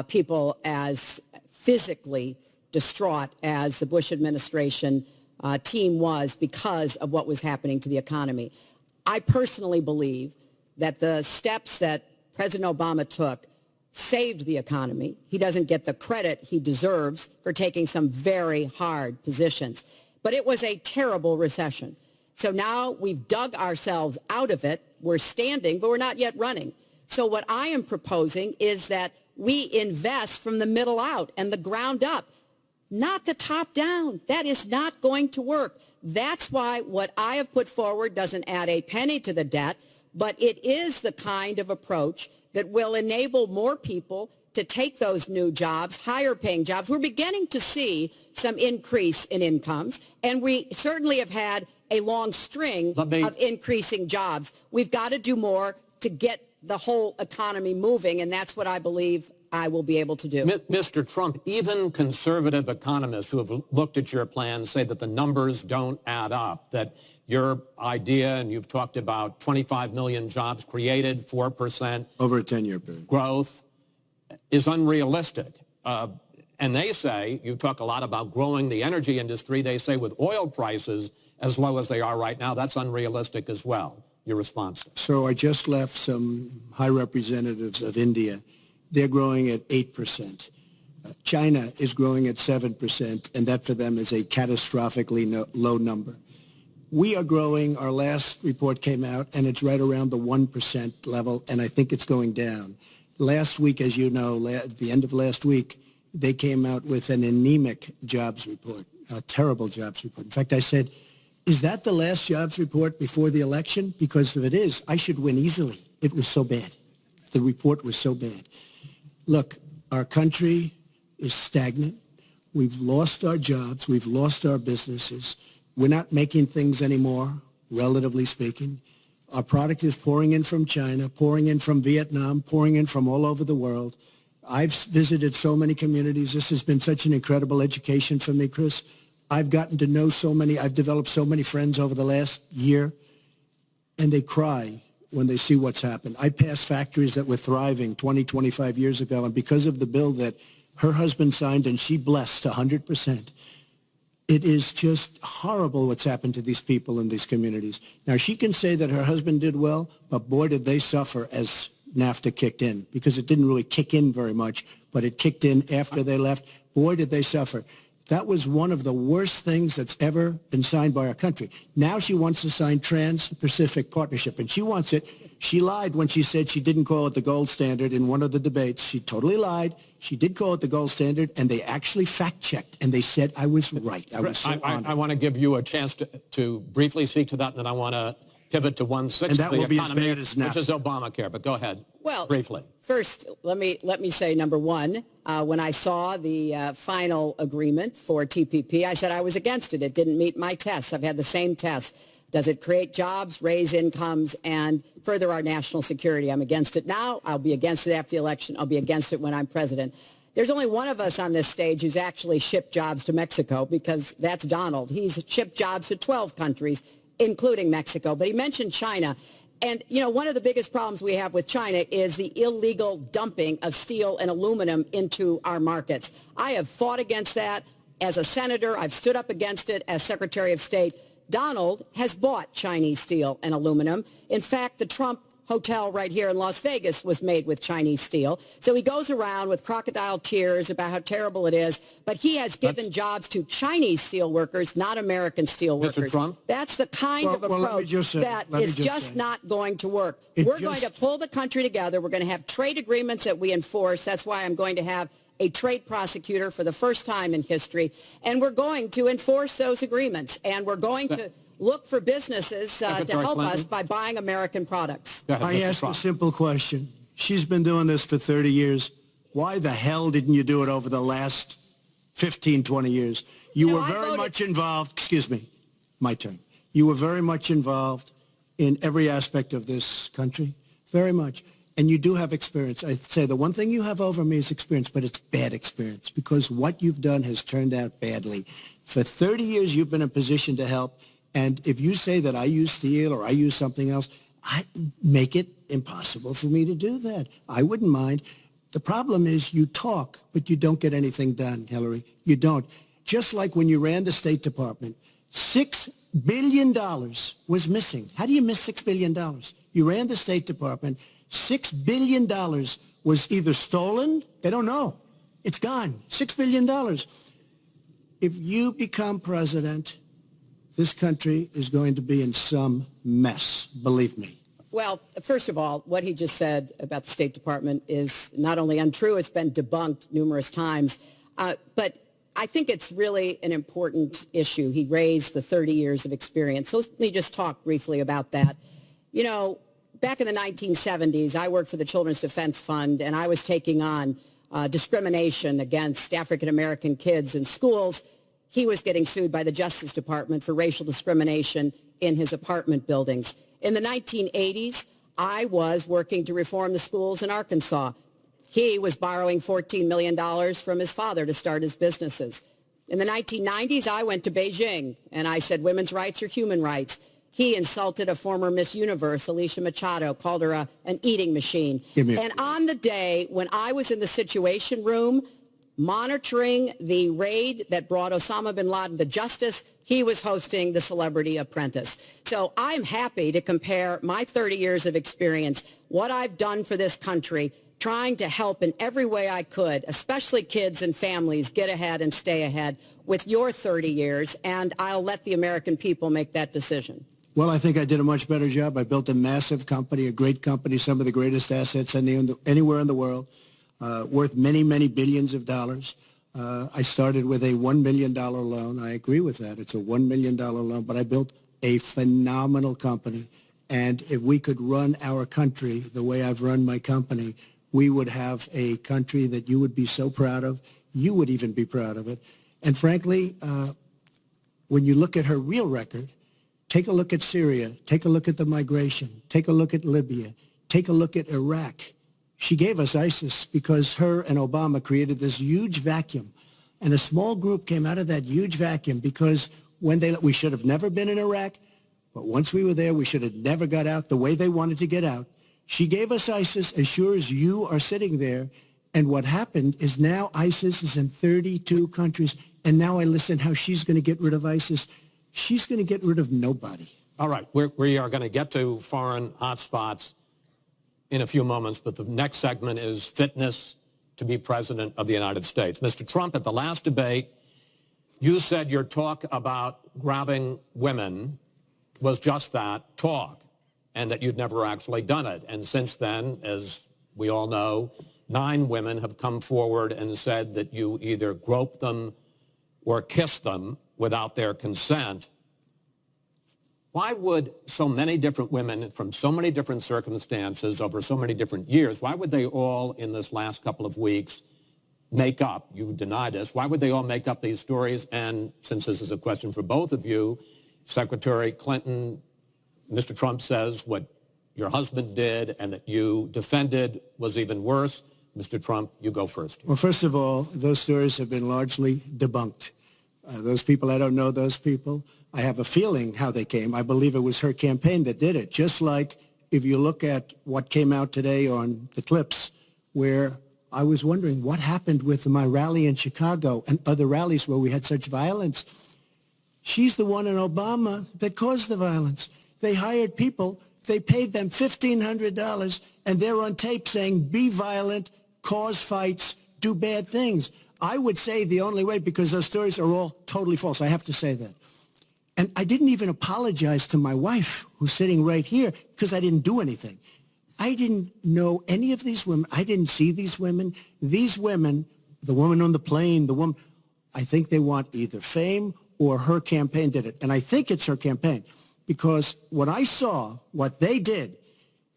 Speaker 2: people as physically distraught as the Bush administration team was because of what was happening to the economy. I personally believe that the steps that President Obama took saved the economy. He doesn't get the credit he deserves for taking some very hard positions. But it was a terrible recession. So now we've dug ourselves out of it. We're standing, but we're not yet running. So what I am proposing is that we invest from the middle out and the ground up, not the top down. That is not going to work. That's why what I have put forward doesn't add a penny to the debt, but it is the kind of approach that will enable more people to take those new jobs, higher paying jobs. We're beginning to see some increase in incomes, and we certainly have had a long string of increasing jobs. We've got to do more to get the whole economy moving, and that's what I believe I will be able to do.
Speaker 1: Mr. Trump, even conservative economists who have looked at your plan say that the numbers don't add up, that your idea, and you've talked about 25 million jobs created, 4%
Speaker 3: over a 10-year period
Speaker 1: growth, is unrealistic. And they say, you talk a lot about growing the energy industry, they say with oil prices as low as they are right now, that's unrealistic as well. Your response?
Speaker 3: So I just left some high representatives of India. They're growing at 8%. China is growing at 7%, and that for them is a catastrophically low number. We are growing. Our last report came out, and it's right around the 1% level, and I think it's going down. Last week, as you know, at the end of last week, they came out with an anemic jobs report, a terrible jobs report. In fact, I said, is that the last jobs report before the election? Because if it is, I should win easily. It was so bad. The report was so bad. Look, our country is stagnant. We've lost our jobs. We've lost our businesses. We're not making things anymore, relatively speaking. Our product is pouring in from China, pouring in from Vietnam, pouring in from all over the world. I've visited so many communities. This has been such an incredible education for me, Chris. I've gotten to know so many. I've developed so many friends over the last year, and they cry when they see what's happened. I passed factories that were thriving 20, 25 years ago, and because of the bill that her husband signed and she blessed 100%, it is just horrible what's happened to these people in these communities. Now, she can say that her husband did well, but boy, did they suffer as NAFTA kicked in, because it didn't really kick in very much, but it kicked in after they left. Boy, did they suffer. That was one of the worst things that's ever been signed by our country. Now she wants to sign Trans-Pacific Partnership, and she wants it. She lied when she said she didn't call it the gold standard in one of the debates. She totally lied. She did call it the gold standard, and they actually fact-checked, and they said I was right. I was so honored.
Speaker 1: I want to give you a chance to briefly speak to that, and then I want to pivot to 1/6
Speaker 3: and that
Speaker 1: of the
Speaker 3: will be
Speaker 1: economy,
Speaker 3: as bad as NAFTA.
Speaker 1: which is Obamacare. But go ahead.
Speaker 2: Well,
Speaker 1: briefly.
Speaker 2: First, let me say, number one, when I saw the final agreement for TPP, I said I was against it. It didn't meet my tests. I've had the same tests. Does it create jobs, raise incomes, and further our national security? I'm against it now. I'll be against it after the election. I'll be against it when I'm president. There's only one of us on this stage who's actually shipped jobs to Mexico, because that's Donald. He's shipped jobs to 12 countries, including Mexico. But he mentioned China. And, you know, one of the biggest problems we have with China is the illegal dumping of steel and aluminum into our markets. I have fought against that as a senator. I've stood up against it as Secretary of State. Donald has bought Chinese steel and aluminum. In fact, the Trump hotel right here in Las Vegas was made with Chinese steel. So he goes around with crocodile tears about how terrible it is, but he has given jobs to Chinese steel workers, not American steel workers.
Speaker 1: Mr. Trump?
Speaker 2: That's the kind of approach that is just not going to work. We're going to pull the country together. We're going to have trade agreements that we enforce. That's why I'm going to have a trade prosecutor for the first time in history. And we're going to enforce those agreements. And we're going to look for businesses to help us by buying American products.
Speaker 3: I ask a simple question. She's been doing this for 30 years. Why the hell didn't you do it over the last 15, 20 years? You were very much involved. Excuse me, my turn. You were very much involved in every aspect of this country, very much. And you do have experience. I'd say the one thing you have over me is experience, but it's bad experience because what you've done has turned out badly. For 30 years, you've been in a position to help. And if you say that I use steel or I use something else, I make it impossible for me to do that. I wouldn't mind. The problem is you talk, but you don't get anything done, Hillary. You don't. Just like when you ran the State Department, $6 billion was missing. How do you miss $6 billion? You ran the State Department. $6 billion was either stolen. They don't know. It's gone. $6 billion. If you become president, this country is going to be in some mess, believe me.
Speaker 2: Well, first of all, what he just said about the State Department is not only untrue, it's been debunked numerous times. But I think it's really an important issue. He raised the 30 years of experience. So let me just talk briefly about that. You know, back in the 1970s, I worked for the Children's Defense Fund, and I was taking on discrimination against African-American kids in schools. He was getting sued by the Justice Department for racial discrimination in his apartment buildings. In the 1980s, I was working to reform the schools in Arkansas. He was borrowing $14 million from his father to start his businesses. In the 1990s, I went to Beijing, and I said women's rights are human rights. He insulted a former Miss Universe, Alicia Machado, called her an eating machine. And on the day when I was in the Situation Room, monitoring the raid that brought Osama bin Laden to justice, he was hosting the Celebrity Apprentice. So I'm happy to compare my 30 years of experience, what I've done for this country, trying to help in every way I could, especially kids and families, get ahead and stay ahead, with your 30 years, and I'll let the American people make that decision.
Speaker 3: Well, I think I did a much better job. I built a massive company, a great company, some of the greatest assets anywhere in the world. Worth many, many billions of dollars. I started with a $1 million loan. I agree with that. It's a $1 million loan, but I built a phenomenal company. And if we could run our country the way I've run my company, we would have a country that you would be so proud of. You would even be proud of it. And frankly, when you look at her real record, take a look at Syria, take a look at the migration, take a look at Libya, take a look at Iraq. She gave us ISIS because her and Obama created this huge vacuum. And a small group came out of that huge vacuum because we should have never been in Iraq, but once we were there, we should have never got out the way they wanted to get out. She gave us ISIS as sure as you are sitting there. And what happened is now ISIS is in 32 countries. And now I listen how she's going to get rid of ISIS. She's going to get rid of nobody.
Speaker 1: All right. We are going to get to foreign hotspots in a few moments, but the next segment is fitness to be president of the United States. Mr. Trump, at the last debate, you said your talk about grabbing women was just that, talk, and that you'd never actually done it. And since then, as we all know, 9 women have come forward and said that you either groped them or kissed them without their consent. Why would so many different women from so many different circumstances over so many different years, why would they all in this last couple of weeks make up, you deny this, why would they all make up these stories? And since this is a question for both of you, Secretary Clinton, Mr. Trump says what your husband did and that you defended was even worse. Mr. Trump, you go first.
Speaker 3: Well, first of all, those stories have been largely debunked. Those people, I don't know those people. I have a feeling how they came. I believe it was her campaign that did it. Just like if you look at what came out today on the clips, where I was wondering what happened with my rally in Chicago and other rallies where we had such violence. She's the one in Obama that caused the violence. They hired people. They paid them $1,500, and they're on tape saying, be violent, cause fights, do bad things. I would say the only way, because those stories are all totally false. I have to say that. And I didn't even apologize to my wife, who's sitting right here, because I didn't do anything. I didn't know any of these women. I didn't see these women. These women, the woman on the plane, the woman, I think they want either fame or her campaign did it. And I think it's her campaign, because when I saw what they did,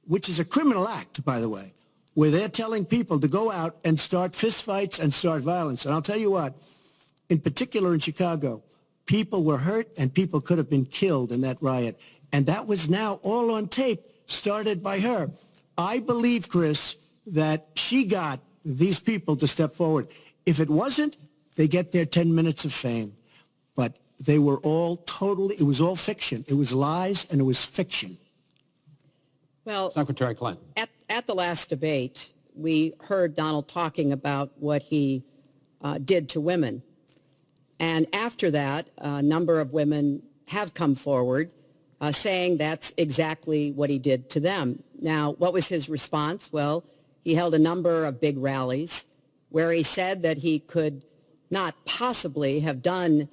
Speaker 3: which is a criminal act, by the way, where they're telling people to go out and start fistfights and start violence. And I'll tell you what, in particular in Chicago, people were hurt and people could have been killed in that riot. And that was now all on tape, started by her. I believe, Chris, that she got these people to step forward. If it wasn't, they get their 10 minutes of fame. But they were all totally, it was all fiction. It was lies and it was fiction.
Speaker 2: Well,
Speaker 1: Secretary Clinton.
Speaker 2: At the last debate, we heard Donald talking about what he did to women. And after that, a number of women have come forward saying that's exactly what he did to them. Now, what was his response? Well, he held a number of big rallies where he said that he could not possibly have done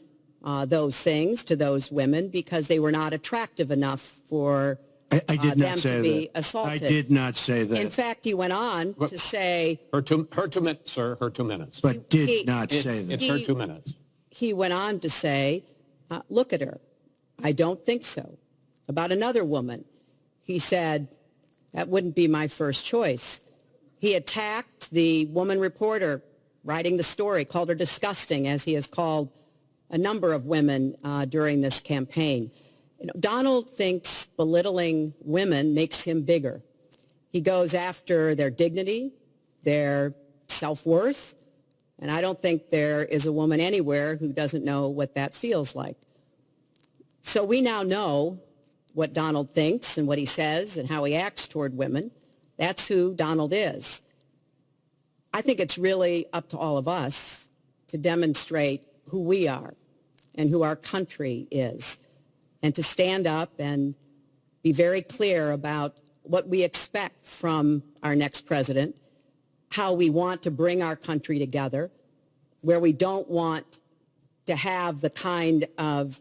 Speaker 2: those things to those women because they were not attractive enough for
Speaker 3: I did not
Speaker 2: them
Speaker 3: say
Speaker 2: to be
Speaker 3: that.
Speaker 2: assaulted.
Speaker 3: I did not say that.
Speaker 2: In fact, he went on to say...
Speaker 1: Her 2 minutes, sir, her 2 minutes.
Speaker 3: But did not say that.
Speaker 1: It's her 2 minutes.
Speaker 2: He went on to say, look at her. I don't think so. About another woman, he said, that wouldn't be my first choice. He attacked the woman reporter writing the story, called her disgusting, as he has called a number of women during this campaign. You know, Donald thinks belittling women makes him bigger. He goes after their dignity, their self-worth, and I don't think there is a woman anywhere who doesn't know what that feels like. So we now know what Donald thinks and what he says and how he acts toward women. That's who Donald is. I think it's really up to all of us to demonstrate who we are and who our country is, and to stand up and be very clear about what we expect from our next president, how we want to bring our country together, where we don't want to have the kind of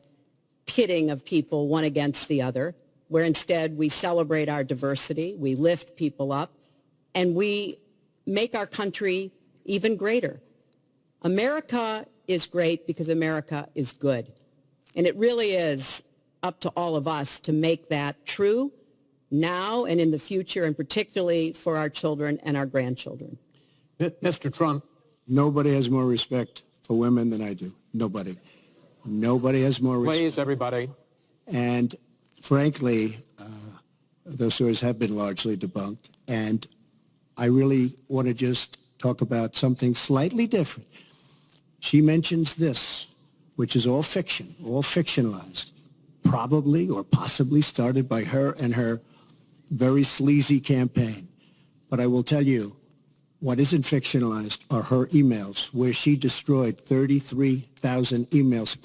Speaker 2: pitting of people one against the other, where instead we celebrate our diversity, we lift people up, and we make our country even greater. America is great because America is good. And it really is up to all of us to make that true now and in the future, and particularly for our children and our grandchildren.
Speaker 1: Mr. Trump.
Speaker 3: Nobody has more respect for women than I do. Nobody. Nobody has more respect.
Speaker 1: Please, everybody.
Speaker 3: And frankly, those stories have been largely debunked. And I really want to just talk about something slightly different. She mentions this, which is all fiction, all fictionalized, probably or possibly started by her and her very sleazy campaign. But I will tell you, what isn't fictionalized are her emails, where she destroyed 33,000 emails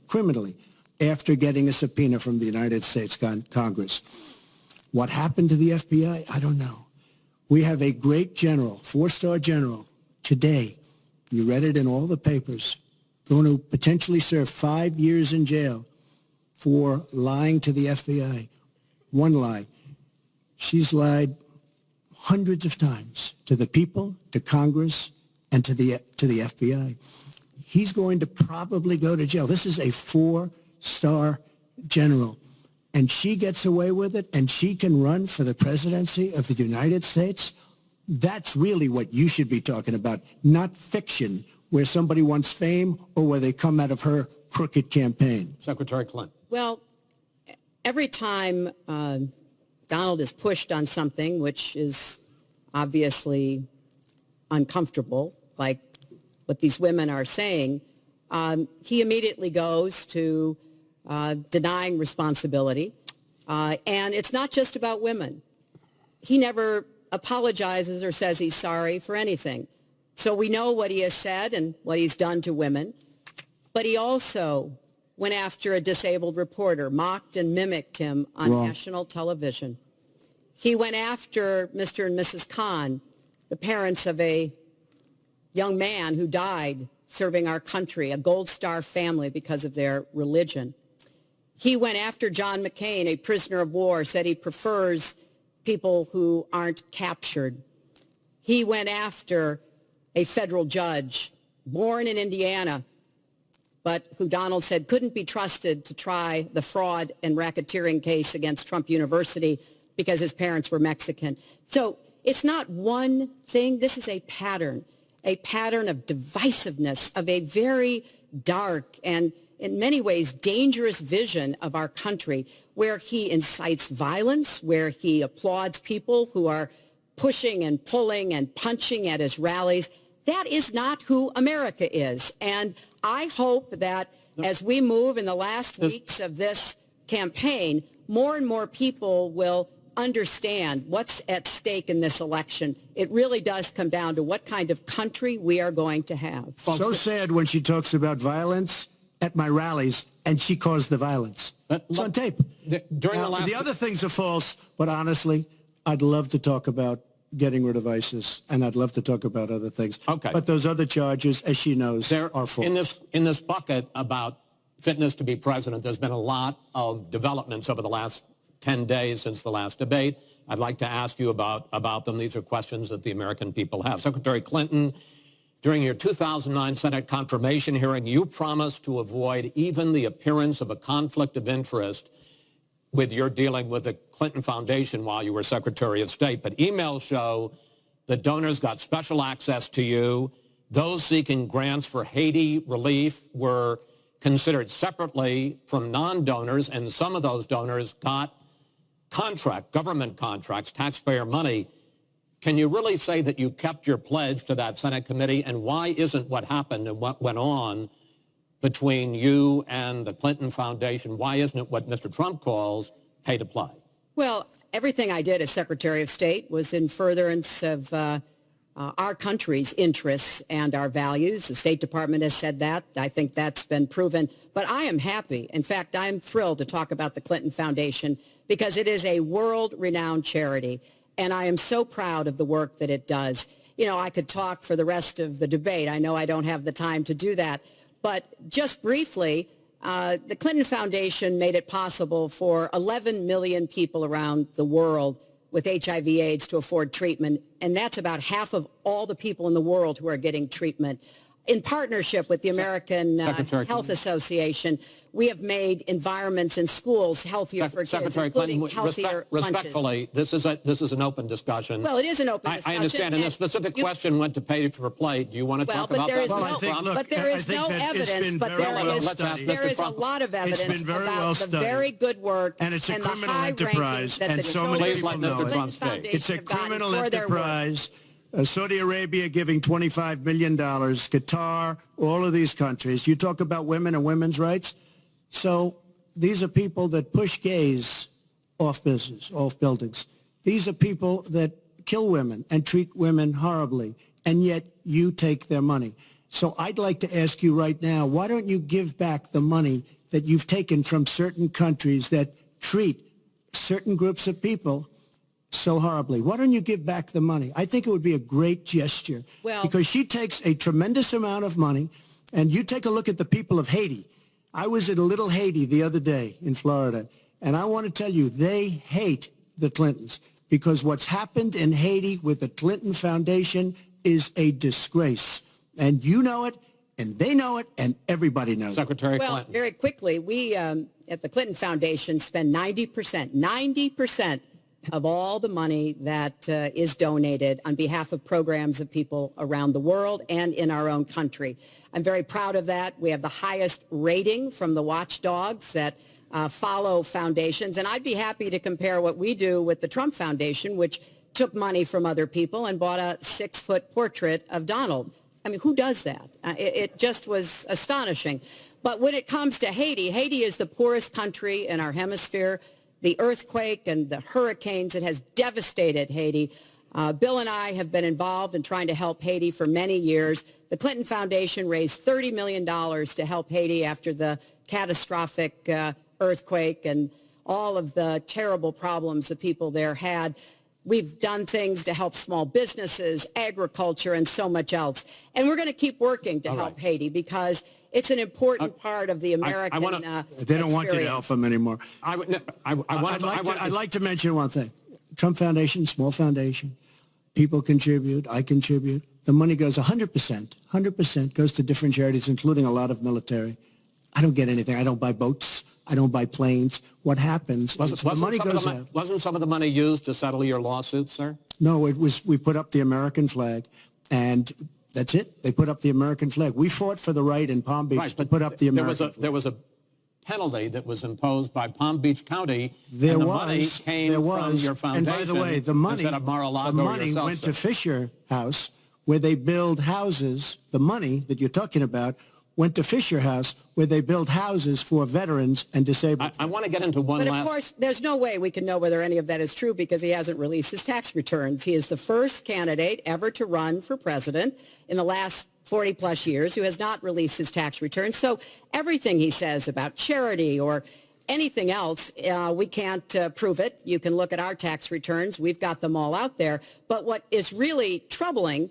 Speaker 3: criminally, after getting a subpoena from the United States Congress. What happened to the FBI? I don't know. We have a great general, 4-star general, today, you read it in all the papers, going to potentially serve 5 years in jail for lying to the FBI. One lie. She's lied hundreds of times to the people, to Congress, and to the FBI. He's going to probably go to jail. This is a 4-star general, and she gets away with it, and she can run for the presidency of the United States. That's really what you should be talking about, not fiction, where somebody wants fame or where they come out of her crooked campaign.
Speaker 1: Secretary Clinton.
Speaker 2: Well, every time Donald is pushed on something which is obviously uncomfortable, like what these women are saying, he immediately goes to denying responsibility. And it's not just about women. He never apologizes or says he's sorry for anything. So we know what he has said and what he's done to women. But he also went after a disabled reporter, mocked and mimicked him on national television. He went after Mr. and Mrs. Khan, the parents of a young man who died serving our country, a Gold Star family because of their religion. He went after John McCain, a prisoner of war, said he prefers people who aren't captured. He went after a federal judge, born in Indiana, but who Donald said couldn't be trusted to try the fraud and racketeering case against Trump University because his parents were Mexican. So it's not one thing. This is a pattern of divisiveness, of a very dark and in many ways dangerous vision of our country, where he incites violence, where he applauds people who are pushing and pulling and punching at his rallies. That is not who America is. And I hope that as we move in the last weeks of this campaign, more and more people will understand what's at stake in this election. It really does come down to what kind of country we are going to have.
Speaker 3: So sad when she talks about violence at my rallies, and she caused the violence. It's on tape. The other things are false, but honestly, I'd love to talk about getting rid of ISIS, and I'd love to talk about other things.
Speaker 1: Okay.
Speaker 3: But those other charges, as she knows, are false.
Speaker 1: In this bucket about fitness to be president, there's been a lot of developments over the last 10 days since the last debate. I'd like to ask you about them. These are questions that the American people have. Secretary Clinton, during your 2009 Senate confirmation hearing, you promised to avoid even the appearance of a conflict of interest with your dealing with the Clinton Foundation while you were Secretary of State. But emails show that donors got special access to you. Those seeking grants for Haiti relief were considered separately from non-donors, and some of those donors got government contracts, taxpayer money. Can you really say that you kept your pledge to that Senate committee? And why isn't what happened and what went on between you and the Clinton Foundation, why isn't it what Mr. Trump calls pay to play?
Speaker 2: Well, everything I did as Secretary of State was in furtherance of our country's interests and our values. The State Department has said that. I think that's been proven. But I am happy. In fact, I'm thrilled to talk about the Clinton Foundation because it is a world-renowned charity. And I am so proud of the work that it does. You know, I could talk for the rest of the debate. I know I don't have the time to do that. But just briefly, the Clinton Foundation made it possible for 11 million people around the world with HIV/AIDS to afford treatment. And that's about half of all the people in the world who are getting treatment. In partnership with the American Health Association, we have made environments in schools healthier for kids, including healthier
Speaker 1: respectfully, this is an open discussion.
Speaker 2: Well, it is an open discussion.
Speaker 1: I understand, and the specific question went to pay for play. Do you want to talk about that?
Speaker 2: But there is no evidence, but there is a lot of evidence about the very good work
Speaker 3: and it's a criminal enterprise, and so many people know it. It's a criminal enterprise. Saudi Arabia giving $25 million, Qatar, all of these countries. You talk about women and women's rights. So these are people that push gays off buildings. These are people that kill women and treat women horribly, and yet you take their money. So I'd like to ask you right now, why don't you give back the money that you've taken from certain countries that treat certain groups of people so horribly? Why don't you give back the money? I think it would be a great gesture because she takes a tremendous amount of money, and you take a look at the people of Haiti. I was at a little Haiti the other day in Florida, and I want to tell you, they hate the Clintons because what's happened in Haiti with the Clinton Foundation is a disgrace. And you know it, and they know it, and everybody knows
Speaker 1: Secretary
Speaker 3: it.
Speaker 1: Clinton.
Speaker 2: Well, very quickly, we at the Clinton Foundation spend 90% of all the money that is donated on behalf of programs of people around the world and in our own country. I'm very proud of that. We have the highest rating from the watchdogs that follow foundations, and I'd be happy to compare what we do with the Trump Foundation, which took money from other people and bought a 6-foot portrait of Donald. I mean, who does that? It just was astonishing. But when it comes to Haiti, Haiti is the poorest country in our hemisphere. The earthquake and the hurricanes, it has devastated Haiti. Bill and I have been involved in trying to help Haiti for many years. The Clinton Foundation raised $30 million to help Haiti after the catastrophic earthquake and all of the terrible problems the people there had. We've done things to help small businesses, agriculture, and so much else. And we're going to keep working to help Haiti because it's an important part of the American
Speaker 3: They don't want you to help them anymore.
Speaker 1: I'd
Speaker 3: like to mention one thing. Trump Foundation, small foundation. People contribute. I contribute. The money goes 100% goes to different charities, including a lot of military. I don't get anything. I don't buy boats. I don't buy planes. What happens is the money goes out.
Speaker 1: Wasn't some of the money used to settle your lawsuit, sir?
Speaker 3: No, it was. We put up the American flag, and that's it. They put up the American flag. We fought for the right in Palm Beach to put up the American flag.
Speaker 1: There was a penalty that was imposed by Palm Beach County,
Speaker 3: and
Speaker 1: the money came from your foundation.
Speaker 3: And by the way, the money went to Fisher House, where they build houses. The money that you're talking about went to Fisher House, where they build houses for veterans and disabled.
Speaker 1: I want to get into one last...
Speaker 2: But of course, there's no way we can know whether any of that is true because he hasn't released his tax returns. He is the first candidate ever to run for president in the last 40-plus years who has not released his tax returns. So everything he says about charity or anything else, we can't prove it. You can look at our tax returns. We've got them all out there. But what is really troubling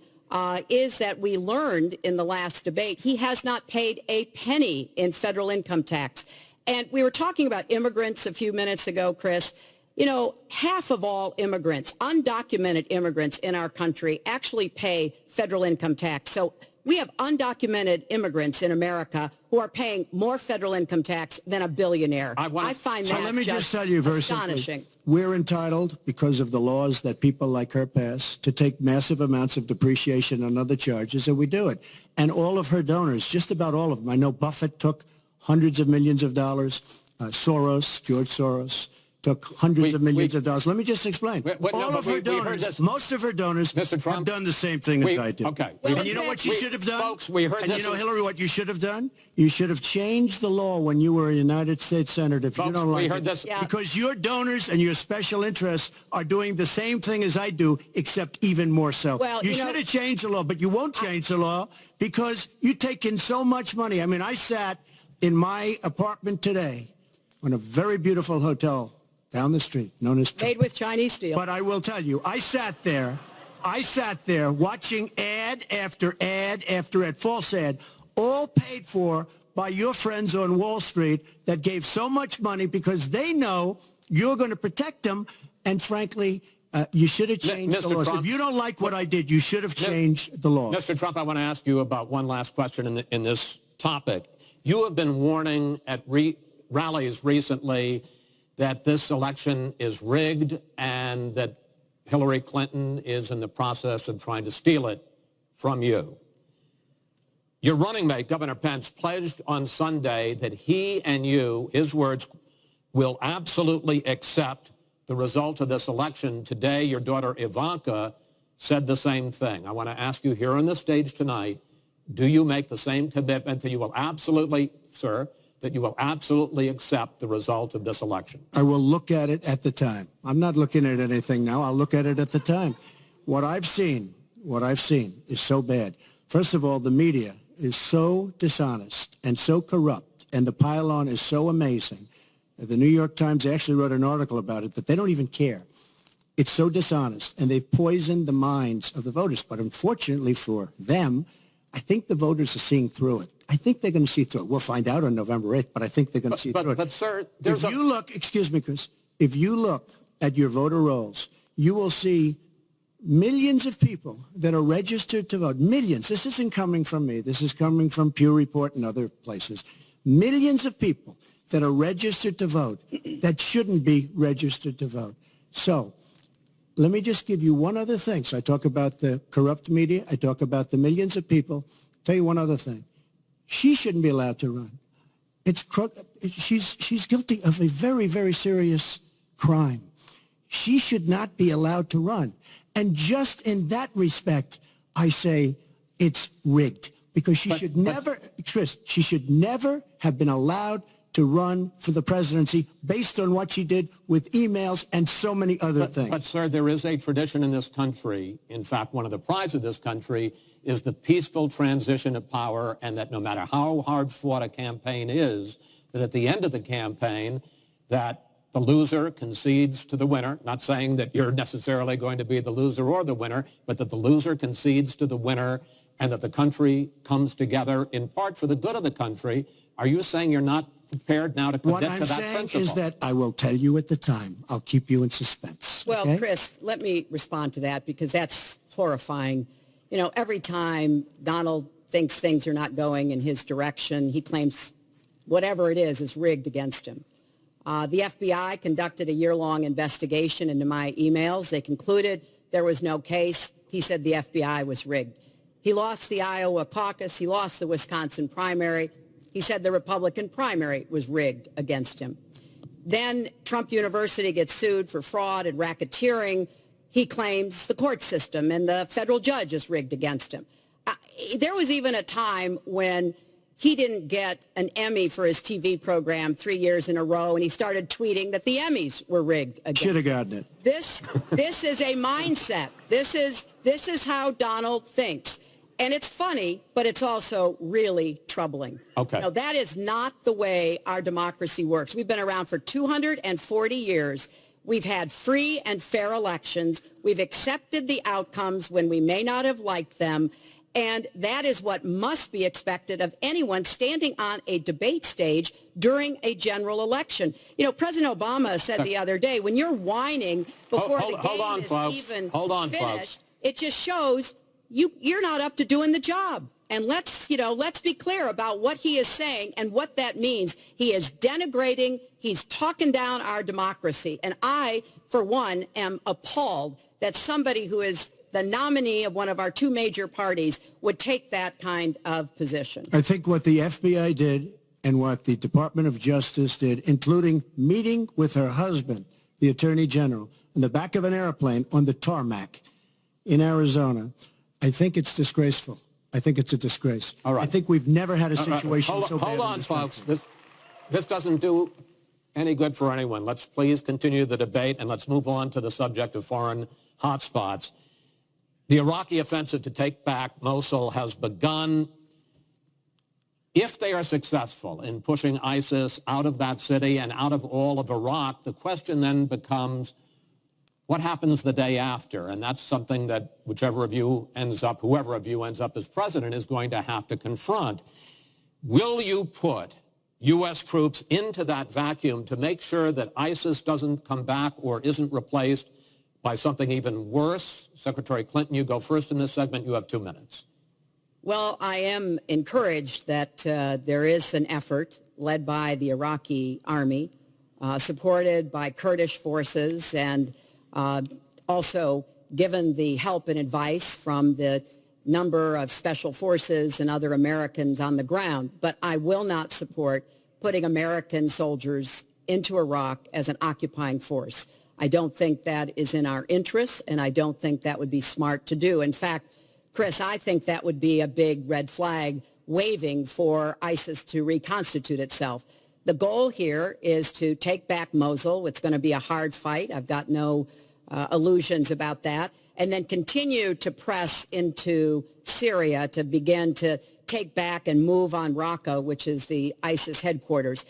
Speaker 2: is that we learned in the last debate he has not paid a penny in federal income tax. And we were talking about immigrants a few minutes ago, Chris. You know, half of all immigrants, undocumented immigrants in our country, actually pay federal income tax. So we have undocumented immigrants in America who are paying more federal income tax than a billionaire. I find that
Speaker 3: let me just tell you very
Speaker 2: astonishing.
Speaker 3: Simply, we're entitled, because of the laws that people like her pass, to take massive amounts of depreciation and other charges, and we do it. And all of her donors, just about all of them, I know Buffett took hundreds of millions of dollars, George Soros, took hundreds of millions of dollars. Let me just explain. All of her donors, most of her donors have done the same thing as I do.
Speaker 1: Okay.
Speaker 3: And you know what you should have done?
Speaker 1: Folks, we heard
Speaker 3: and
Speaker 1: this.
Speaker 3: You know, Hillary, what you should have done? You should have changed the law when you were a United States Senator. If you don't like it, because your donors and your special interests are doing the same thing as I do, except even more so.
Speaker 2: Well,
Speaker 3: you should have changed the law, but you won't change the law because you take in so much money. I mean, I sat in my apartment today on a very beautiful hotel down the street, known as
Speaker 2: Made with Chinese steel.
Speaker 3: But I will tell you, I sat there watching ad after ad after ad, false ad, all paid for by your friends on Wall Street that gave so much money because they know you're going to protect them. And frankly, you should have changed the laws. If you don't like what I did, you should have changed the laws.
Speaker 1: Mr. Trump, I want to ask you about one last question in this topic. You have been warning at rallies recently that this election is rigged and that Hillary Clinton is in the process of trying to steal it from you. Your running mate, Governor Pence, pledged on Sunday that he and you, his words, will absolutely accept the result of this election. Today, your daughter Ivanka said the same thing. I want to ask you here on the stage tonight, do you make the same commitment that you will absolutely, sir, that you will absolutely accept the result of this election?
Speaker 3: I will look at it at the time. I'm not looking at anything now. I'll look at it at the time. What I've seen is so bad. First of all, the media is so dishonest and so corrupt, and the pile-on is so amazing. The New York Times actually wrote an article about it that they don't even care. It's so dishonest, and they've poisoned the minds of the voters. But unfortunately for them, I think the voters are seeing through it. I think they're going to see through it. We'll find out on November 8th, but I think they're going to see through it.
Speaker 1: But, sir,
Speaker 3: if you look, excuse me, Chris, if you look at your voter rolls, you will see millions of people that are registered to vote. Millions. This isn't coming from me. This is coming from Pew Report and other places. Millions of people that are registered to vote that shouldn't be registered to vote. So let me just give you one other thing. So I talk about the corrupt media. I talk about the millions of people. Tell you one other thing. She shouldn't be allowed to run. She's guilty of a very, very serious crime. She should not be allowed to run. And just in that respect, I say it's rigged because she should never have been allowed to run for the presidency based on what she did with emails and so many other things.
Speaker 1: But, sir, there is a tradition in this country. In fact, one of the prides of this country is the peaceful transition of power, and that no matter how hard fought a campaign is, that at the end of the campaign, that the loser concedes to the winner, not saying that you're necessarily going to be the loser or the winner, but that the loser concedes to the winner and that the country comes together in part for the good of the country. Are you saying you're not prepared now to commit to that principle?
Speaker 3: What I'm saying is that I will tell you at the time. I'll keep you in suspense.
Speaker 2: Well,
Speaker 3: okay?
Speaker 2: Chris, let me respond to that because that's horrifying. You know, every time Donald thinks things are not going in his direction, he claims whatever it is rigged against him. The FBI conducted a year-long investigation into my emails. They concluded there was no case. He said the FBI was rigged. He lost the Iowa caucus. He lost the Wisconsin primary. He said the Republican primary was rigged against him. Then Trump University gets sued for fraud and racketeering. He claims the court system and the federal judge is rigged against him. There was even a time when he didn't get an Emmy for his TV program 3 years in a row, and he started tweeting that the Emmys were rigged against him.
Speaker 3: Should have gotten it.
Speaker 2: This is a mindset. This is how Donald thinks. And it's funny, but it's also really troubling.
Speaker 1: Okay.
Speaker 2: You know, that is not the way our democracy works. We've been around for 240 years. We've had free and fair elections. We've accepted the outcomes when we may not have liked them. And that is what must be expected of anyone standing on a debate stage during a general election. You know, President Obama said the other day, when you're whining before the game is even finished, it just shows you're not up to doing the job. And let's be clear about what he is saying and what that means. He is denigrating, he's talking down our democracy. And I, for one, am appalled that somebody who is the nominee of one of our two major parties would take that kind of position.
Speaker 3: I think what the FBI did and what the Department of Justice did, including meeting with her husband, the Attorney General, in the back of an airplane on the tarmac in Arizona, I think it's disgraceful. I think it's a disgrace.
Speaker 1: All right.
Speaker 3: I think we've never had a situation so bad.
Speaker 1: Hold on, folks. This doesn't do any good for anyone. Let's please continue the debate, and let's move on to the subject of foreign hotspots. The Iraqi offensive to take back Mosul has begun. If they are successful in pushing ISIS out of that city and out of all of Iraq, the question then becomes, what happens the day after? And that's something that whoever of you ends up as president is going to have to confront. Will you put U.S. troops into that vacuum to make sure that ISIS doesn't come back or isn't replaced by something even worse? Secretary Clinton, you go first in this segment. You have 2 minutes.
Speaker 2: Well, I am encouraged that there is an effort led by the Iraqi army, supported by Kurdish forces, and also given the help and advice from the number of special forces and other Americans on the ground. But I will not support putting American soldiers into Iraq as an occupying force. I don't think that is in our interests, and I don't think that would be smart to do. In fact, Chris, I think that would be a big red flag waving for ISIS to reconstitute itself. The goal here is to take back Mosul. It's going to be a hard fight. I've got no illusions about that. And then continue to press into Syria to begin to take back and move on Raqqa, which is the ISIS headquarters.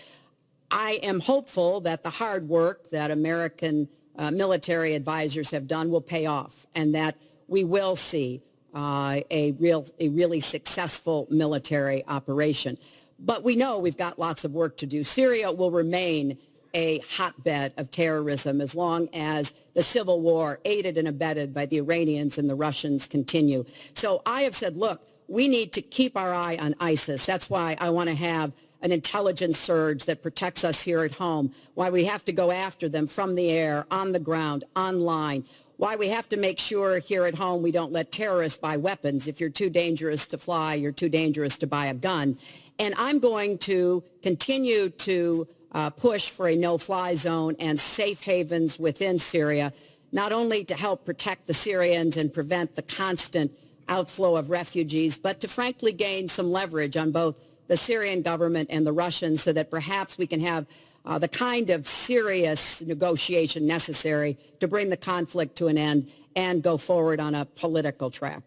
Speaker 2: I am hopeful that the hard work that American military advisors have done will pay off, and that we will see a really successful military operation. But we know we've got lots of work to do. Syria will remain a hotbed of terrorism as long as the civil war, aided and abetted by the Iranians and the Russians, continue. So I have said, look, we need to keep our eye on ISIS. That's why I want to have an intelligence surge that protects us here at home, why we have to go after them from the air, on the ground, online, why we have to make sure here at home we don't let terrorists buy weapons. If you're too dangerous to fly, you're too dangerous to buy a gun. And I'm going to continue to push for a no-fly zone and safe havens within Syria, not only to help protect the Syrians and prevent the constant outflow of refugees, but to frankly gain some leverage on both the Syrian government and the Russians so that perhaps we can have the kind of serious negotiation necessary to bring the conflict to an end and go forward on a political track.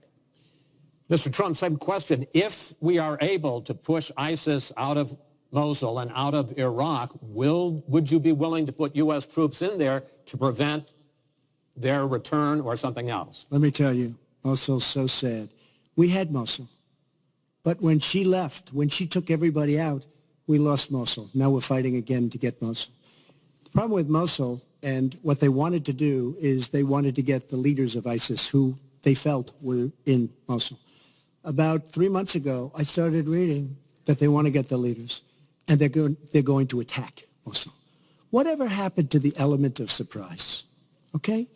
Speaker 1: Mr. Trump, same question. If we are able to push ISIS out of Mosul and out of Iraq, would you be willing to put U.S. troops in there to prevent their return or something else?
Speaker 3: Let me tell you, Mosul's so sad. We had Mosul. But when she left, when she took everybody out, we lost Mosul. Now we're fighting again to get Mosul. The problem with Mosul and what they wanted to do is they wanted to get the leaders of ISIS who they felt were in Mosul. About 3 months ago, I started reading that they want to get the leaders and they're going to attack Mosul. Whatever happened to the element of surprise? Okay?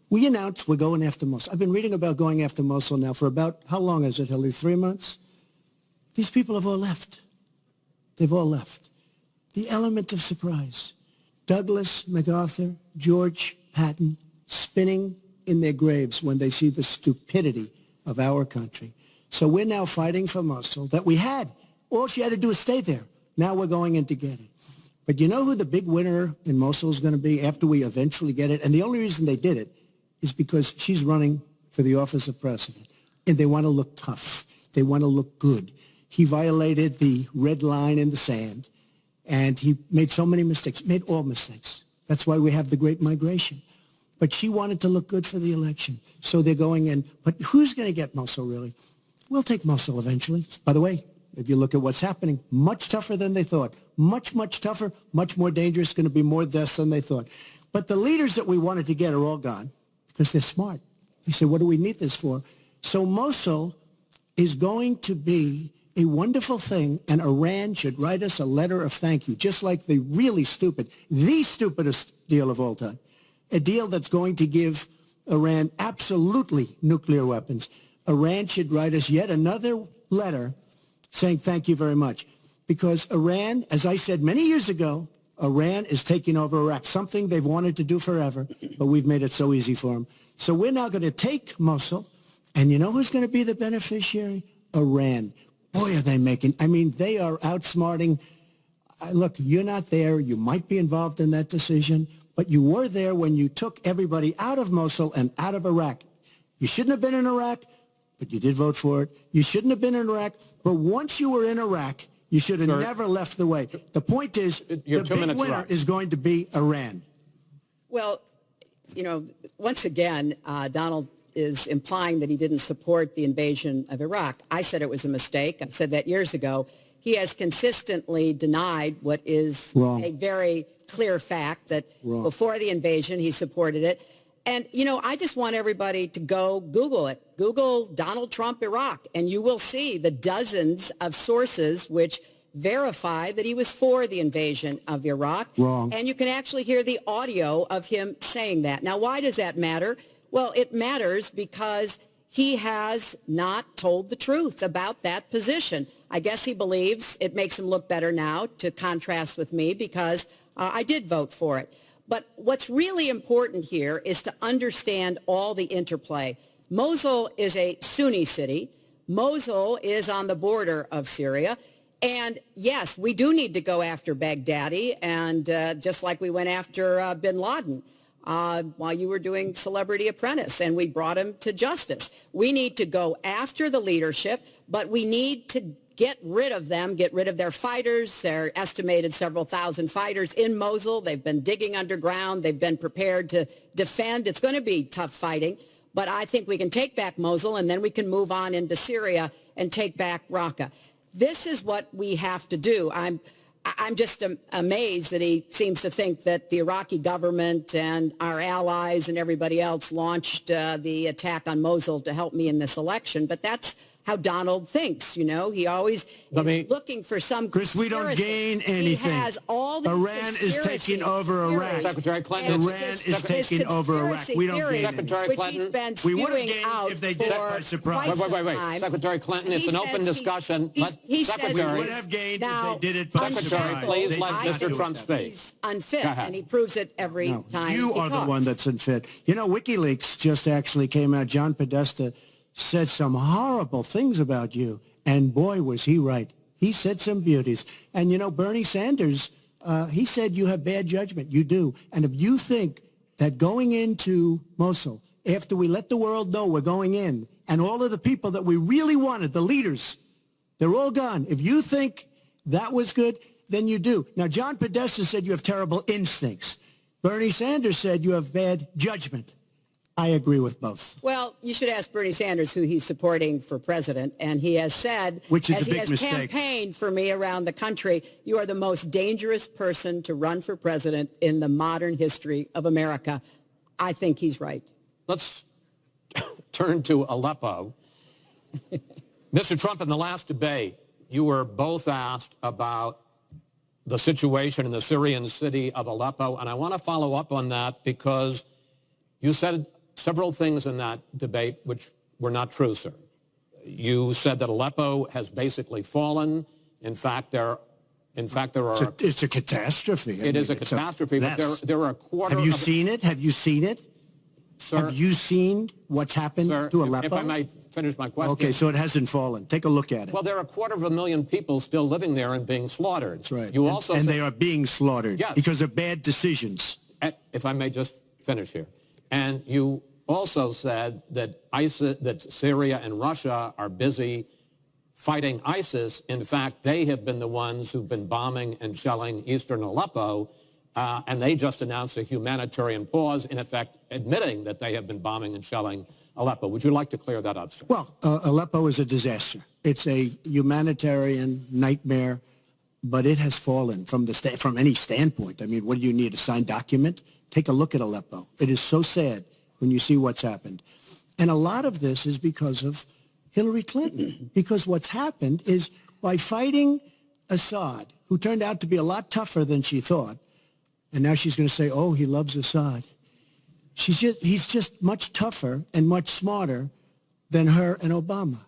Speaker 3: We announced we're going after Mosul. I've been reading about going after Mosul now for about, how long is it, Hillary? 3 months? These people have all left. They've all left. The element of surprise. Douglas, MacArthur, George Patton spinning in their graves when they see the stupidity of our country. So we're now fighting for Mosul that we had. All she had to do is stay there. Now we're going in to get it. But you know who the big winner in Mosul is going to be after we eventually get it? And the only reason they did it is because she's running for the office of president. And they want to look tough. They want to look good. He violated the red line in the sand. And he made so many mistakes, made all mistakes. That's why we have the Great Migration. But she wanted to look good for the election. So they're going in. But who's going to get Mosul, really? We'll take Mosul eventually. By the way, if you look at what's happening, much tougher than they thought. Much, much tougher, much more dangerous, going to be more deaths than they thought. But the leaders that we wanted to get are all gone because they're smart. They said, what do we need this for? So Mosul is going to be a wonderful thing, and Iran should write us a letter of thank you, just like the really stupid, the stupidest deal of all time, a deal that's going to give Iran absolutely nuclear weapons. Iran should write us yet another letter saying thank you very much. Because Iran, as I said many years ago, Iran is taking over Iraq, something they've wanted to do forever, but we've made it so easy for them. So we're now going to take Mosul, and you know who's going to be the beneficiary? Iran. Boy, are they making, I mean, they are outsmarting. Look, you're not there. You might be involved in that decision, but you were there when you took everybody out of Mosul and out of Iraq. You shouldn't have been in Iraq, but you did vote for it. You shouldn't have been in Iraq, but once you were in Iraq, you should have never left the way. The point is, the big winner is going to be Iran.
Speaker 2: Well, you know, once again, Donald is implying that he didn't support the invasion of Iraq. I said it was a mistake. I've said that years ago. He has consistently denied what is a very clear fact, that before the invasion, he supported it. And, you know, I just want everybody to go Google it. Google Donald Trump Iraq, and you will see the dozens of sources which verify that he was for the invasion of Iraq. And you can actually hear the audio of him saying that. Now, why does that matter? Well, it matters because he has not told the truth about that position. I guess he believes it makes him look better now, to contrast with me, because I did vote for it. But what's really important here is to understand all the interplay. Mosul is a Sunni city. Mosul is on the border of Syria. And yes, we do need to go after Baghdadi, and just like we went after bin Laden while you were doing Celebrity Apprentice, and we brought him to justice. We need to go after the leadership, but we need to get rid of them, get rid of their fighters. They're estimated several thousand fighters in Mosul. They've been digging underground. They've been prepared to defend. It's going to be tough fighting, but I think we can take back Mosul, and then we can move on into Syria and take back Raqqa. This is what we have to do. I'm just amazed that he seems to think that the Iraqi government and our allies and everybody else launched the attack on Mosul to help me in this election. But that's how Donald thinks, you know. He always is looking for some
Speaker 3: Chris, we don't gain anything.
Speaker 2: He has all the
Speaker 3: Iran is taking over Iraq.
Speaker 1: Secretary Clinton.
Speaker 3: Iran is taking over Iraq. We don't gain
Speaker 1: Secretary Clinton.
Speaker 3: We would have gained if they did it by surprise.
Speaker 1: Wait. Secretary Clinton, it's an open discussion.
Speaker 3: Secretary, we would have gained if they did it by surprise.
Speaker 1: Secretary, please let Mr. Trump speak.
Speaker 2: He's unfit, and he proves it every time
Speaker 3: You
Speaker 2: he
Speaker 3: are
Speaker 2: talks.
Speaker 3: the one that's unfit. You know, WikiLeaks just actually came out. John Podesta said some horrible things about you, and boy, was he right. He said some beauties. And, you know, Bernie Sanders, he said you have bad judgment. You do. And if you think that going into Mosul, after we let the world know we're going in, and all of the people that we really wanted, the leaders, they're all gone. If you think that was good, then you do. Now, John Podesta said you have terrible instincts. Bernie Sanders said you have bad judgment. I agree with both.
Speaker 2: Well, you should ask Bernie Sanders who he's supporting for president, and he has said,
Speaker 3: which is
Speaker 2: as
Speaker 3: a big
Speaker 2: he has
Speaker 3: mistake,
Speaker 2: campaigned for me around the country, you are the most dangerous person to run for president in the modern history of America. I think he's right.
Speaker 1: Let's turn to Aleppo. Mr. Trump, in the last debate, you were both asked about the situation in the Syrian city of Aleppo, and I want to follow up on that because you said several things in that debate which were not true, sir. You said that Aleppo has basically fallen. In fact, there are...
Speaker 3: It's a catastrophe.
Speaker 1: It is a catastrophe, but there are a quarter...
Speaker 3: Have you seen it? Have you seen it?
Speaker 1: Sir,
Speaker 3: have you seen what's happened to Aleppo?
Speaker 1: If I might finish my question.
Speaker 3: Okay, so it hasn't fallen. Take a look at it.
Speaker 1: Well, there are 250,000 people still living there and being slaughtered.
Speaker 3: That's right.
Speaker 1: You also
Speaker 3: and they are being slaughtered because of bad decisions.
Speaker 1: If I may just finish here. And you also said that that Syria and Russia are busy fighting ISIS. In fact, they have been the ones who've been bombing and shelling eastern Aleppo. And they just announced a humanitarian pause, in effect admitting that they have been bombing and shelling Aleppo. Would you like to clear that up, sir?
Speaker 3: Well, Aleppo is a disaster. It's a humanitarian nightmare, but it has fallen from any standpoint. I mean, what do you need, a signed document? Take a look at Aleppo. It is so sad when you see what's happened. And a lot of this is because of Hillary Clinton, because what's happened is by fighting Assad, who turned out to be a lot tougher than she thought, and now she's going to say, oh, he loves Assad. He's just much tougher and much smarter than her and Obama.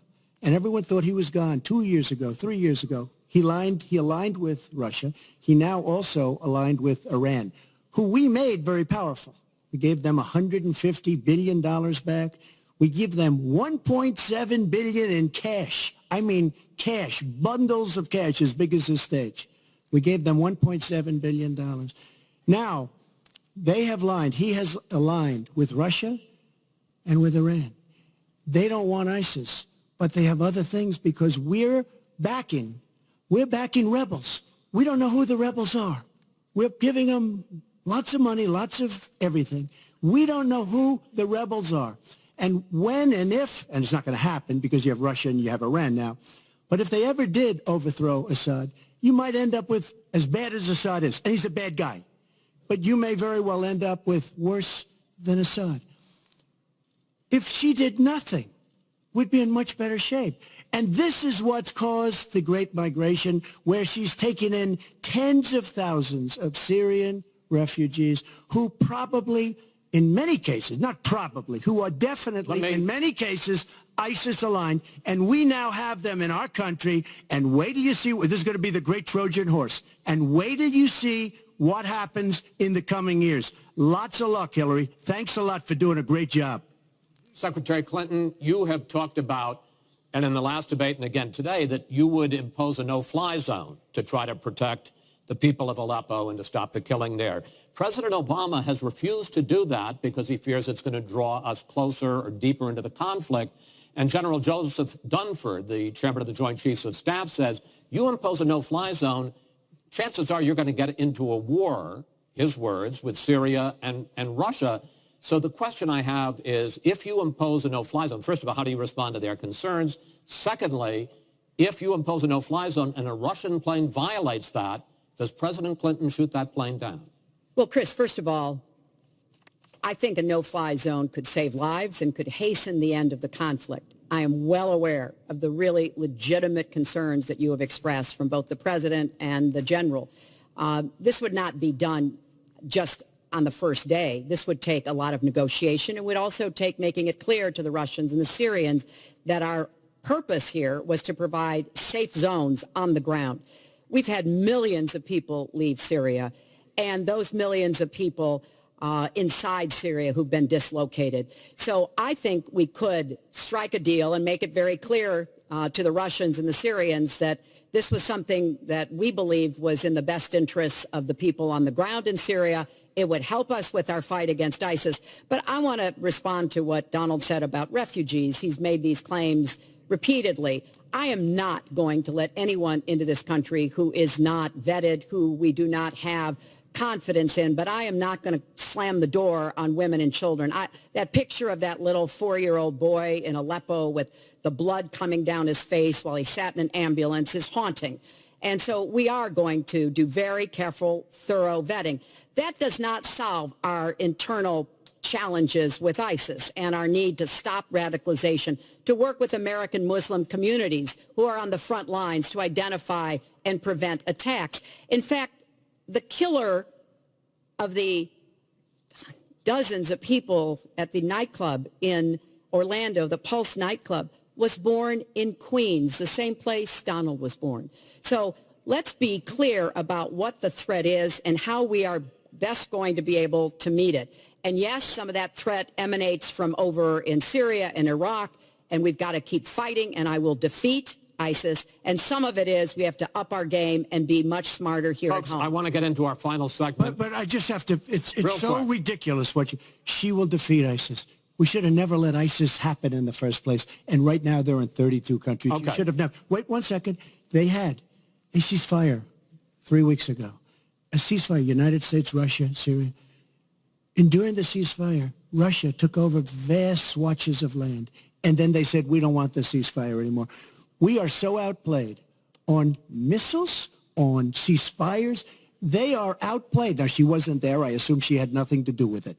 Speaker 3: And everyone thought he was gone 2 years ago, 3 years ago. He aligned with Russia. He now also aligned with Iran, who we made very powerful. We gave them $150 billion back. We give them $1.7 billion in cash. I mean cash, bundles of cash as big as this stage. We gave them $1.7 billion. Now, they have aligned. He has aligned with Russia and with Iran. They don't want ISIS, but they have other things because we're backing rebels. We don't know who the rebels are. We're giving them lots of money, lots of everything. We don't know who the rebels are. And when and if, and it's not going to happen because you have Russia and you have Iran now, but if they ever did overthrow Assad, you might end up with as bad as Assad is, and he's a bad guy. But you may very well end up with worse than Assad. If she did nothing, we'd be in much better shape. And this is what's caused the Great Migration, where she's taken in tens of thousands of Syrian refugees who probably, in many cases, not probably, who are definitely, in many cases, ISIS-aligned. And we now have them in our country. And wait till you see, this is going to be the great Trojan horse. And wait till you see what happens in the coming years. Lots of luck, Hillary. Thanks a lot for doing a great job.
Speaker 1: Secretary Clinton, you have talked about, and in the last debate and again today, that you would impose a no-fly zone to try to protect the people of Aleppo and to stop the killing there. President Obama has refused to do that because he fears it's going to draw us closer or deeper into the conflict. And General Joseph Dunford, the chairman of the Joint Chiefs of Staff, says, you impose a no-fly zone, chances are you're going to get into a war, his words, with Syria and Russia. So the question I have is, if you impose a no-fly zone, first of all, how do you respond to their concerns? Secondly, if you impose a no-fly zone and a Russian plane violates that, does President Clinton shoot that plane down?
Speaker 2: Well, Chris, first of all, I think a no-fly zone could save lives and could hasten the end of the conflict. I am well aware of the really legitimate concerns that you have expressed from both the president and the general. This would not be done just on the first day. This would take a lot of negotiation. It would also take making it clear to the Russians and the Syrians that our purpose here was to provide safe zones on the ground. We've had millions of people leave Syria, and those millions of people inside Syria who've been dislocated. So I think we could strike a deal and make it very clear to the Russians and the Syrians that This was something that we believed was in the best interests of the people on the ground in Syria. It would help us with our fight against ISIS. But I want to respond to what Donald said about refugees. He's made these claims repeatedly. I am not going to let anyone into this country who is not vetted, who we do not have confidence in, but I am not going to slam the door on women and children. That picture of that little 4-year-old boy in Aleppo with the blood coming down his face while he sat in an ambulance is haunting. And so we are going to do very careful, thorough vetting. That does not solve our internal challenges with ISIS and our need to stop radicalization, to work with American Muslim communities who are on the front lines to identify and prevent attacks. In fact, the killer of the dozens of people at the nightclub in Orlando, the Pulse nightclub, was born in Queens, the same place Donald was born. So let's be clear about what the threat is and how we are best going to be able to meet it. And yes, some of that threat emanates from over in Syria and Iraq, and we've got to keep fighting, and I will defeat ISIS, and some of it is we have to up our game and be much smarter here
Speaker 1: Folks,
Speaker 2: at home.
Speaker 1: I want to get into our final segment.
Speaker 3: But I just have to, it's so
Speaker 1: quick.
Speaker 3: ridiculous she will defeat ISIS. We should have never let ISIS happen in the first place. And right now they're in 32 countries.
Speaker 1: Okay.
Speaker 3: You should have never. Wait 1 second. They had a ceasefire 3 weeks ago. A ceasefire, United States, Russia, Syria. And during the ceasefire, Russia took over vast swatches of land. And then they said, we don't want the ceasefire anymore. We are so outplayed on missiles, on ceasefires. They are outplayed. Now, she wasn't there. I assume she had nothing to do with it.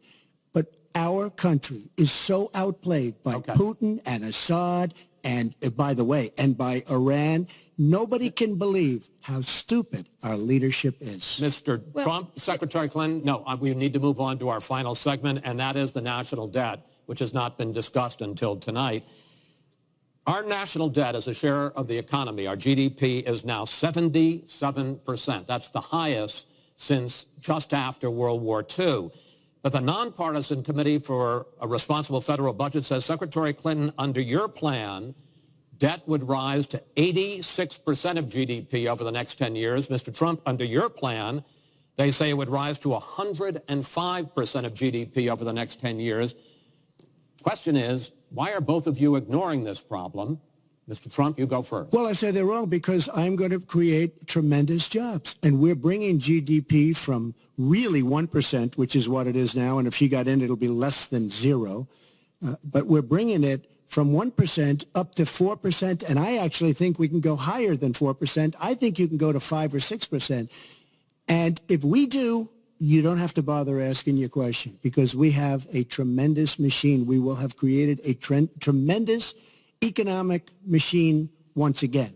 Speaker 3: But our country is so outplayed by Putin and Assad and, by the way, and by Iran. Nobody can believe how stupid our leadership is.
Speaker 1: Mr. Trump, Secretary Clinton, no, we need to move on to our final segment, and that is the national debt, which has not been discussed until tonight. Our national debt as a share of the economy, our GDP, is now 77%. That's the highest since just after World War II. But the nonpartisan Committee for a Responsible Federal Budget says, Secretary Clinton, under your plan, debt would rise to 86% of GDP over the next 10 years. Mr. Trump, under your plan, they say it would rise to 105% of GDP over the next 10 years. Question is, why are both of you ignoring this problem? Mr. Trump, you go first.
Speaker 3: Well, I say they're wrong because I'm going to create tremendous jobs. And we're bringing GDP from really 1%, which is what it is now. And if she got in, it'll be less than zero. But we're bringing it from 1% up to 4%. And I actually think we can go higher than 4%. I think you can go to 5 or 6%. And if we do, you don't have to bother asking your question because we have a tremendous machine. We will have created a tremendous economic machine once again.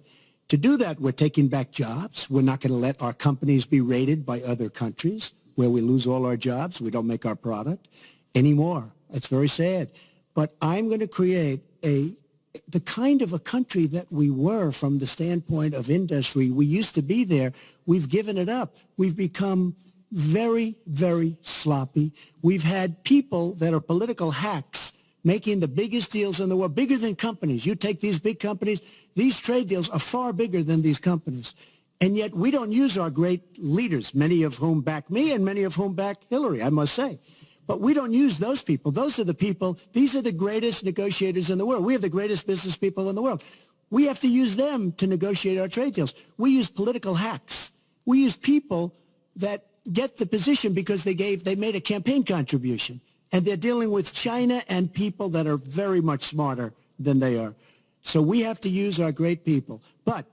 Speaker 3: To do that, we're taking back jobs. We're not going to let our companies be raided by other countries where we lose all our jobs. We don't make our product anymore. It's very sad. But I'm going to create the kind of a country that we were from the standpoint of industry. We used to be there. We've given it up. We've become very, very sloppy. We've had people that are political hacks making the biggest deals in the world, bigger than companies. You take these big companies, these trade deals are far bigger than these companies. And yet we don't use our great leaders, many of whom back me and many of whom back Hillary, I must say. But we don't use those people. Those are the people, these are the greatest negotiators in the world. We have the greatest business people in the world. We have to use them to negotiate our trade deals. We use political hacks. We use people that get the position because they made a campaign contribution. And they're dealing with China and people that are very much smarter than they are. So we have to use our great people. But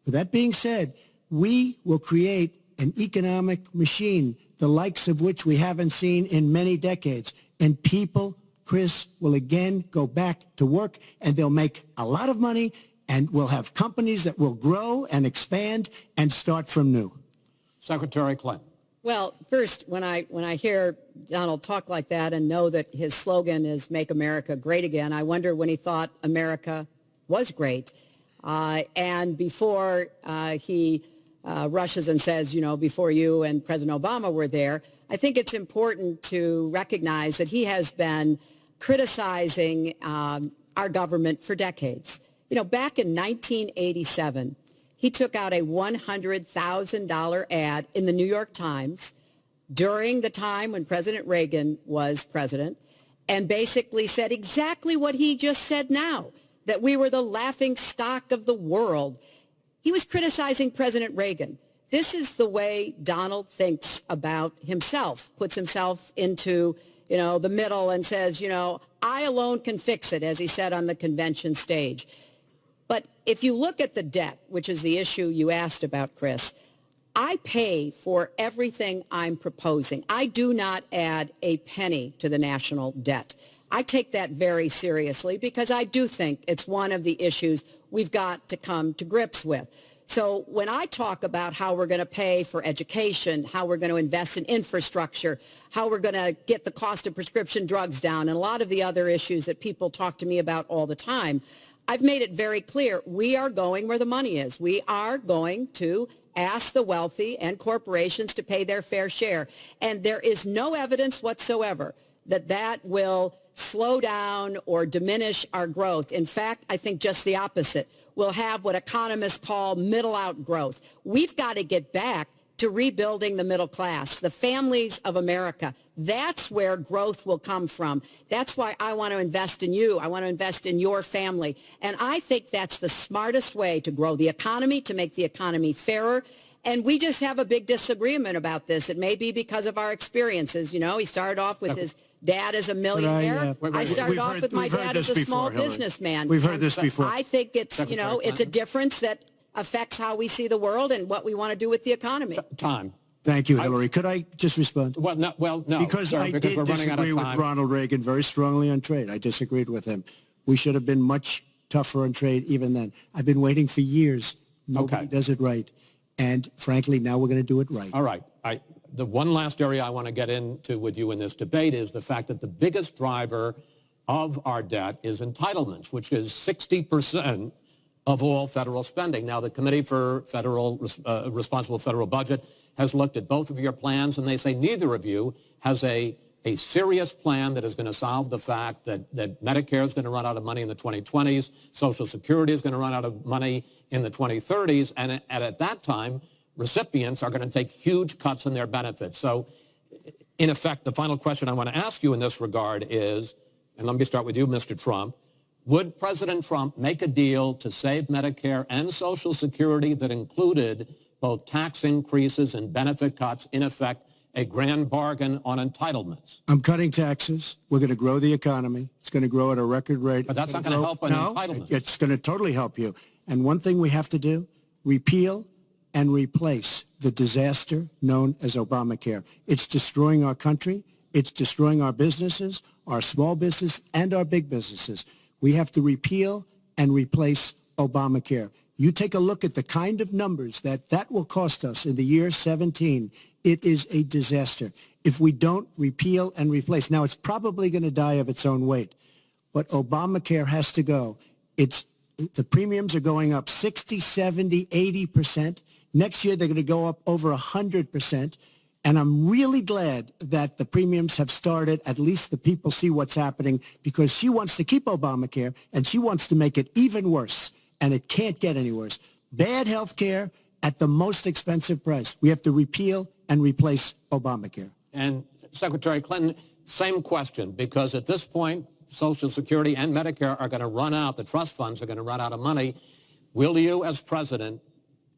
Speaker 3: with that being said, we will create an economic machine, the likes of which we haven't seen in many decades. And people, Chris, will again go back to work, and they'll make a lot of money, and we'll have companies that will grow and expand and start from new.
Speaker 1: Secretary Clinton.
Speaker 2: Well, first, when I hear Donald talk like that and know that his slogan is Make America Great Again, I wonder when he thought America was great. And before he rushes and says, you know, before you and President Obama were there, I think it's important to recognize that he has been criticizing our government for decades. You know, back in 1987, He took out a $100,000 ad in the New York Times during the time when President Reagan was president and basically said exactly what he just said now, that we were the laughing stock of the world. He was criticizing President Reagan. This is the way Donald thinks about himself, puts himself into, the middle and says, I alone can fix it, as he said on the convention stage. But if you look at the debt, which is the issue you asked about, Chris, I pay for everything I'm proposing. I do not add a penny to the national debt. I take that very seriously because I do think it's one of the issues we've got to come to grips with. So when I talk about how we're going to pay for education, how we're going to invest in infrastructure, how we're going to get the cost of prescription drugs down, and a lot of the other issues that people talk to me about all the time, I've made it very clear we are going where the money is. We are going to ask the wealthy and corporations to pay their fair share. And there is no evidence whatsoever that that will slow down or diminish our growth. In fact, I think just the opposite. We'll have what economists call middle-out growth. We've got to get back to rebuilding the middle class, the families of America. That's where growth will come from. That's why I want to invest in you. I want to invest in your family. And I think that's the smartest way to grow the economy, to make the economy fairer. And we just have a big disagreement about this. It may be because of our experiences. He started off with his dad as a millionaire. I started off with my dad as a small businessman.
Speaker 3: We've heard this before.
Speaker 2: I think it's, it's a difference that affects how we see the world and what we want to do with the economy.
Speaker 1: Time.
Speaker 3: Thank you, Hillary. Could I just respond?
Speaker 1: Well, no.
Speaker 3: Because I did disagree with Ronald Reagan very strongly on trade. I disagreed with him. We should have been much tougher on trade even then. I've been waiting for years. Nobody does it right. And frankly, now we're going to do it right.
Speaker 1: All right. The one last area I want to get into with you in this debate is the fact that the biggest driver of our debt is entitlements, which is 60% of all federal spending. Now, the Committee for Responsible Federal Budget has looked at both of your plans, and they say neither of you has a serious plan that is going to solve the fact that Medicare is going to run out of money in the 2020s, Social Security is going to run out of money in the 2030s, and at that time, recipients are going to take huge cuts in their benefits. So, in effect, the final question I want to ask you in this regard is, and let me start with you, Mr. Trump, would President Trump make a deal to save Medicare and Social Security that included both tax increases and benefit cuts, in effect, a grand bargain on entitlements?
Speaker 3: I'm cutting taxes. We're going to grow the economy. It's going to grow at a record rate.
Speaker 1: But that's not going to help on entitlements.
Speaker 3: It's going to totally help you. And one thing we have to do, repeal and replace the disaster known as Obamacare. It's destroying our country. It's destroying our businesses, our small business, and our big businesses. We have to repeal and replace Obamacare. You take a look at the kind of numbers that will cost us in the year 17. It is a disaster if we don't repeal and replace. Now, it's probably going to die of its own weight, but Obamacare has to go. The premiums are going up 60, 70, 80%. Next year, they're going to go up over 100%. And I'm really glad that the premiums have started. At least the people see what's happening, because she wants to keep Obamacare and she wants to make it even worse. And it can't get any worse. Bad health care at the most expensive price. We have to repeal and replace Obamacare.
Speaker 1: And Secretary Clinton, same question, because at this point, Social Security and Medicare are going to run out. The trust funds are going to run out of money. Will you, as president,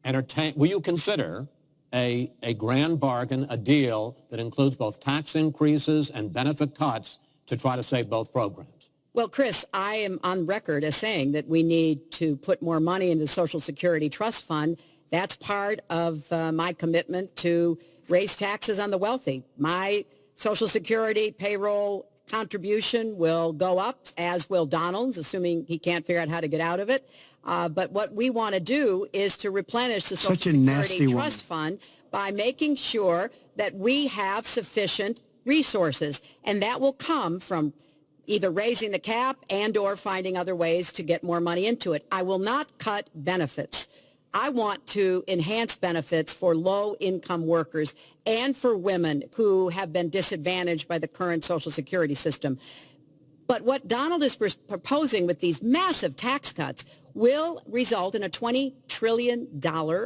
Speaker 1: will you consider a grand bargain, a deal that includes both tax increases and benefit cuts to try to save both programs?
Speaker 2: Well, Chris, I am on record as saying that we need to put more money into the Social Security Trust Fund. That's part of my commitment to raise taxes on the wealthy. My Social Security payroll contribution will go up, as will Donald's, assuming he can't figure out how to get out of it. But what we want to do is to replenish the Social Security Trust Fund by making sure that we have sufficient resources. And that will come from either raising the cap and or finding other ways to get more money into it. I will not cut benefits. I want to enhance benefits for low-income workers and for women who have been disadvantaged by the current Social Security system. But what Donald is proposing with these massive tax cuts will result in a $20 trillion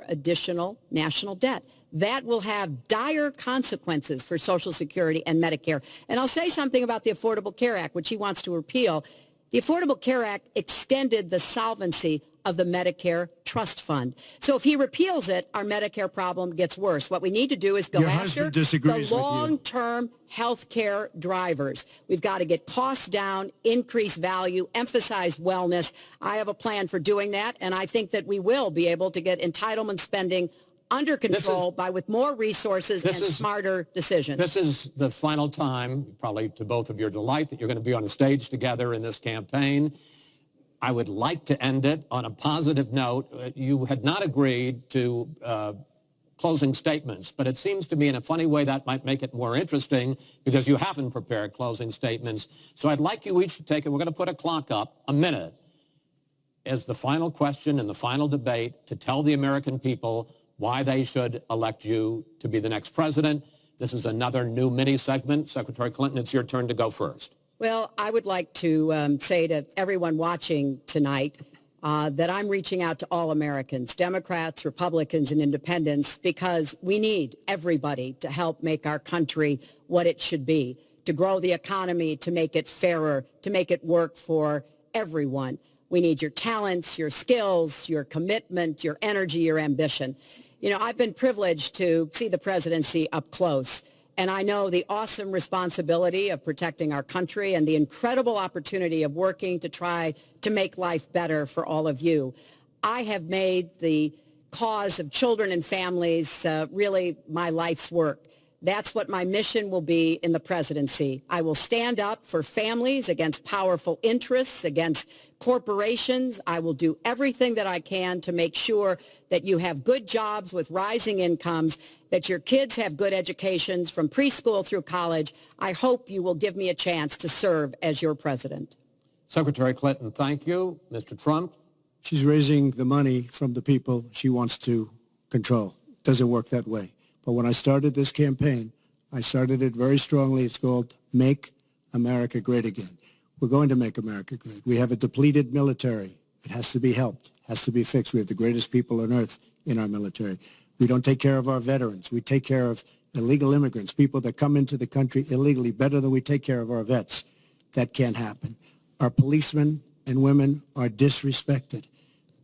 Speaker 2: additional national debt. That will have dire consequences for Social Security and Medicare. And I'll say something about the Affordable Care Act, which he wants to repeal. The Affordable Care Act extended the solvency of the Medicare Trust Fund. So if he repeals it, our Medicare problem gets worse. What we need to do is go after the long-term health care drivers. We've got to get costs down, increase value, emphasize wellness. I have a plan for doing that, and I think that we will be able to get entitlement spending under control with more resources and smarter decisions.
Speaker 1: This is the final time, probably to both of your delight, that you're going to be on a stage together in this campaign. I would like to end it on a positive note. You had not agreed to closing statements, but it seems to me in a funny way that might make it more interesting because you haven't prepared closing statements. So I'd like you each to take it. We're going to put a clock up, a minute, as the final question in the final debate to tell the American people why they should elect you to be the next president. This is another new mini segment. Secretary Clinton, it's your turn to go first.
Speaker 2: Well, I would like to say to everyone watching tonight that I'm reaching out to all Americans, Democrats, Republicans, and independents, because we need everybody to help make our country what it should be, to grow the economy, to make it fairer, to make it work for everyone. We need your talents, your skills, your commitment, your energy, your ambition. You know, I've been privileged to see the presidency up close. And I know the awesome responsibility of protecting our country and the incredible opportunity of working to try to make life better for all of you. I have made the cause of children and families really my life's work. That's what my mission will be in the presidency. I will stand up for families against powerful interests, against corporations. I will do everything that I can to make sure that you have good jobs with rising incomes, that your kids have good educations from preschool through college. I hope you will give me a chance to serve as your president.
Speaker 1: Secretary Clinton, thank you. Mr. Trump?
Speaker 3: She's raising the money from the people she wants to control. Doesn't work that way. But when I started this campaign, I started it very strongly. It's called Make America Great Again. We're going to make America great. We have a depleted military. It has to be helped, has to be fixed. We have the greatest people on earth in our military. We don't take care of our veterans. We take care of illegal immigrants, people that come into the country illegally, better than we take care of our vets. That can't happen. Our policemen and women are disrespected.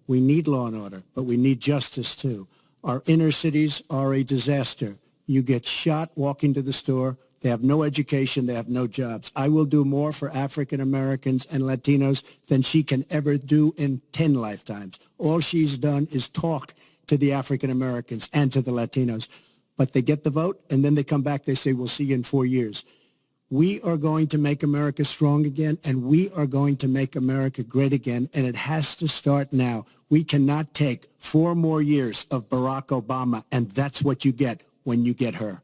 Speaker 3: We need law and order, but we need justice too. Our inner cities are a disaster. You get shot walking to the store. They have no education. They have no jobs. I will do more for African Americans and Latinos than she can ever do in 10 lifetimes. All she's done is talk to the African Americans and to the Latinos. But they get the vote, and then they come back. They say, we'll see you in 4 years. We are going to make America strong again, and we are going to make America great again, and it has to start now. We cannot take 4 more years of Barack Obama, and that's what you get when you get her.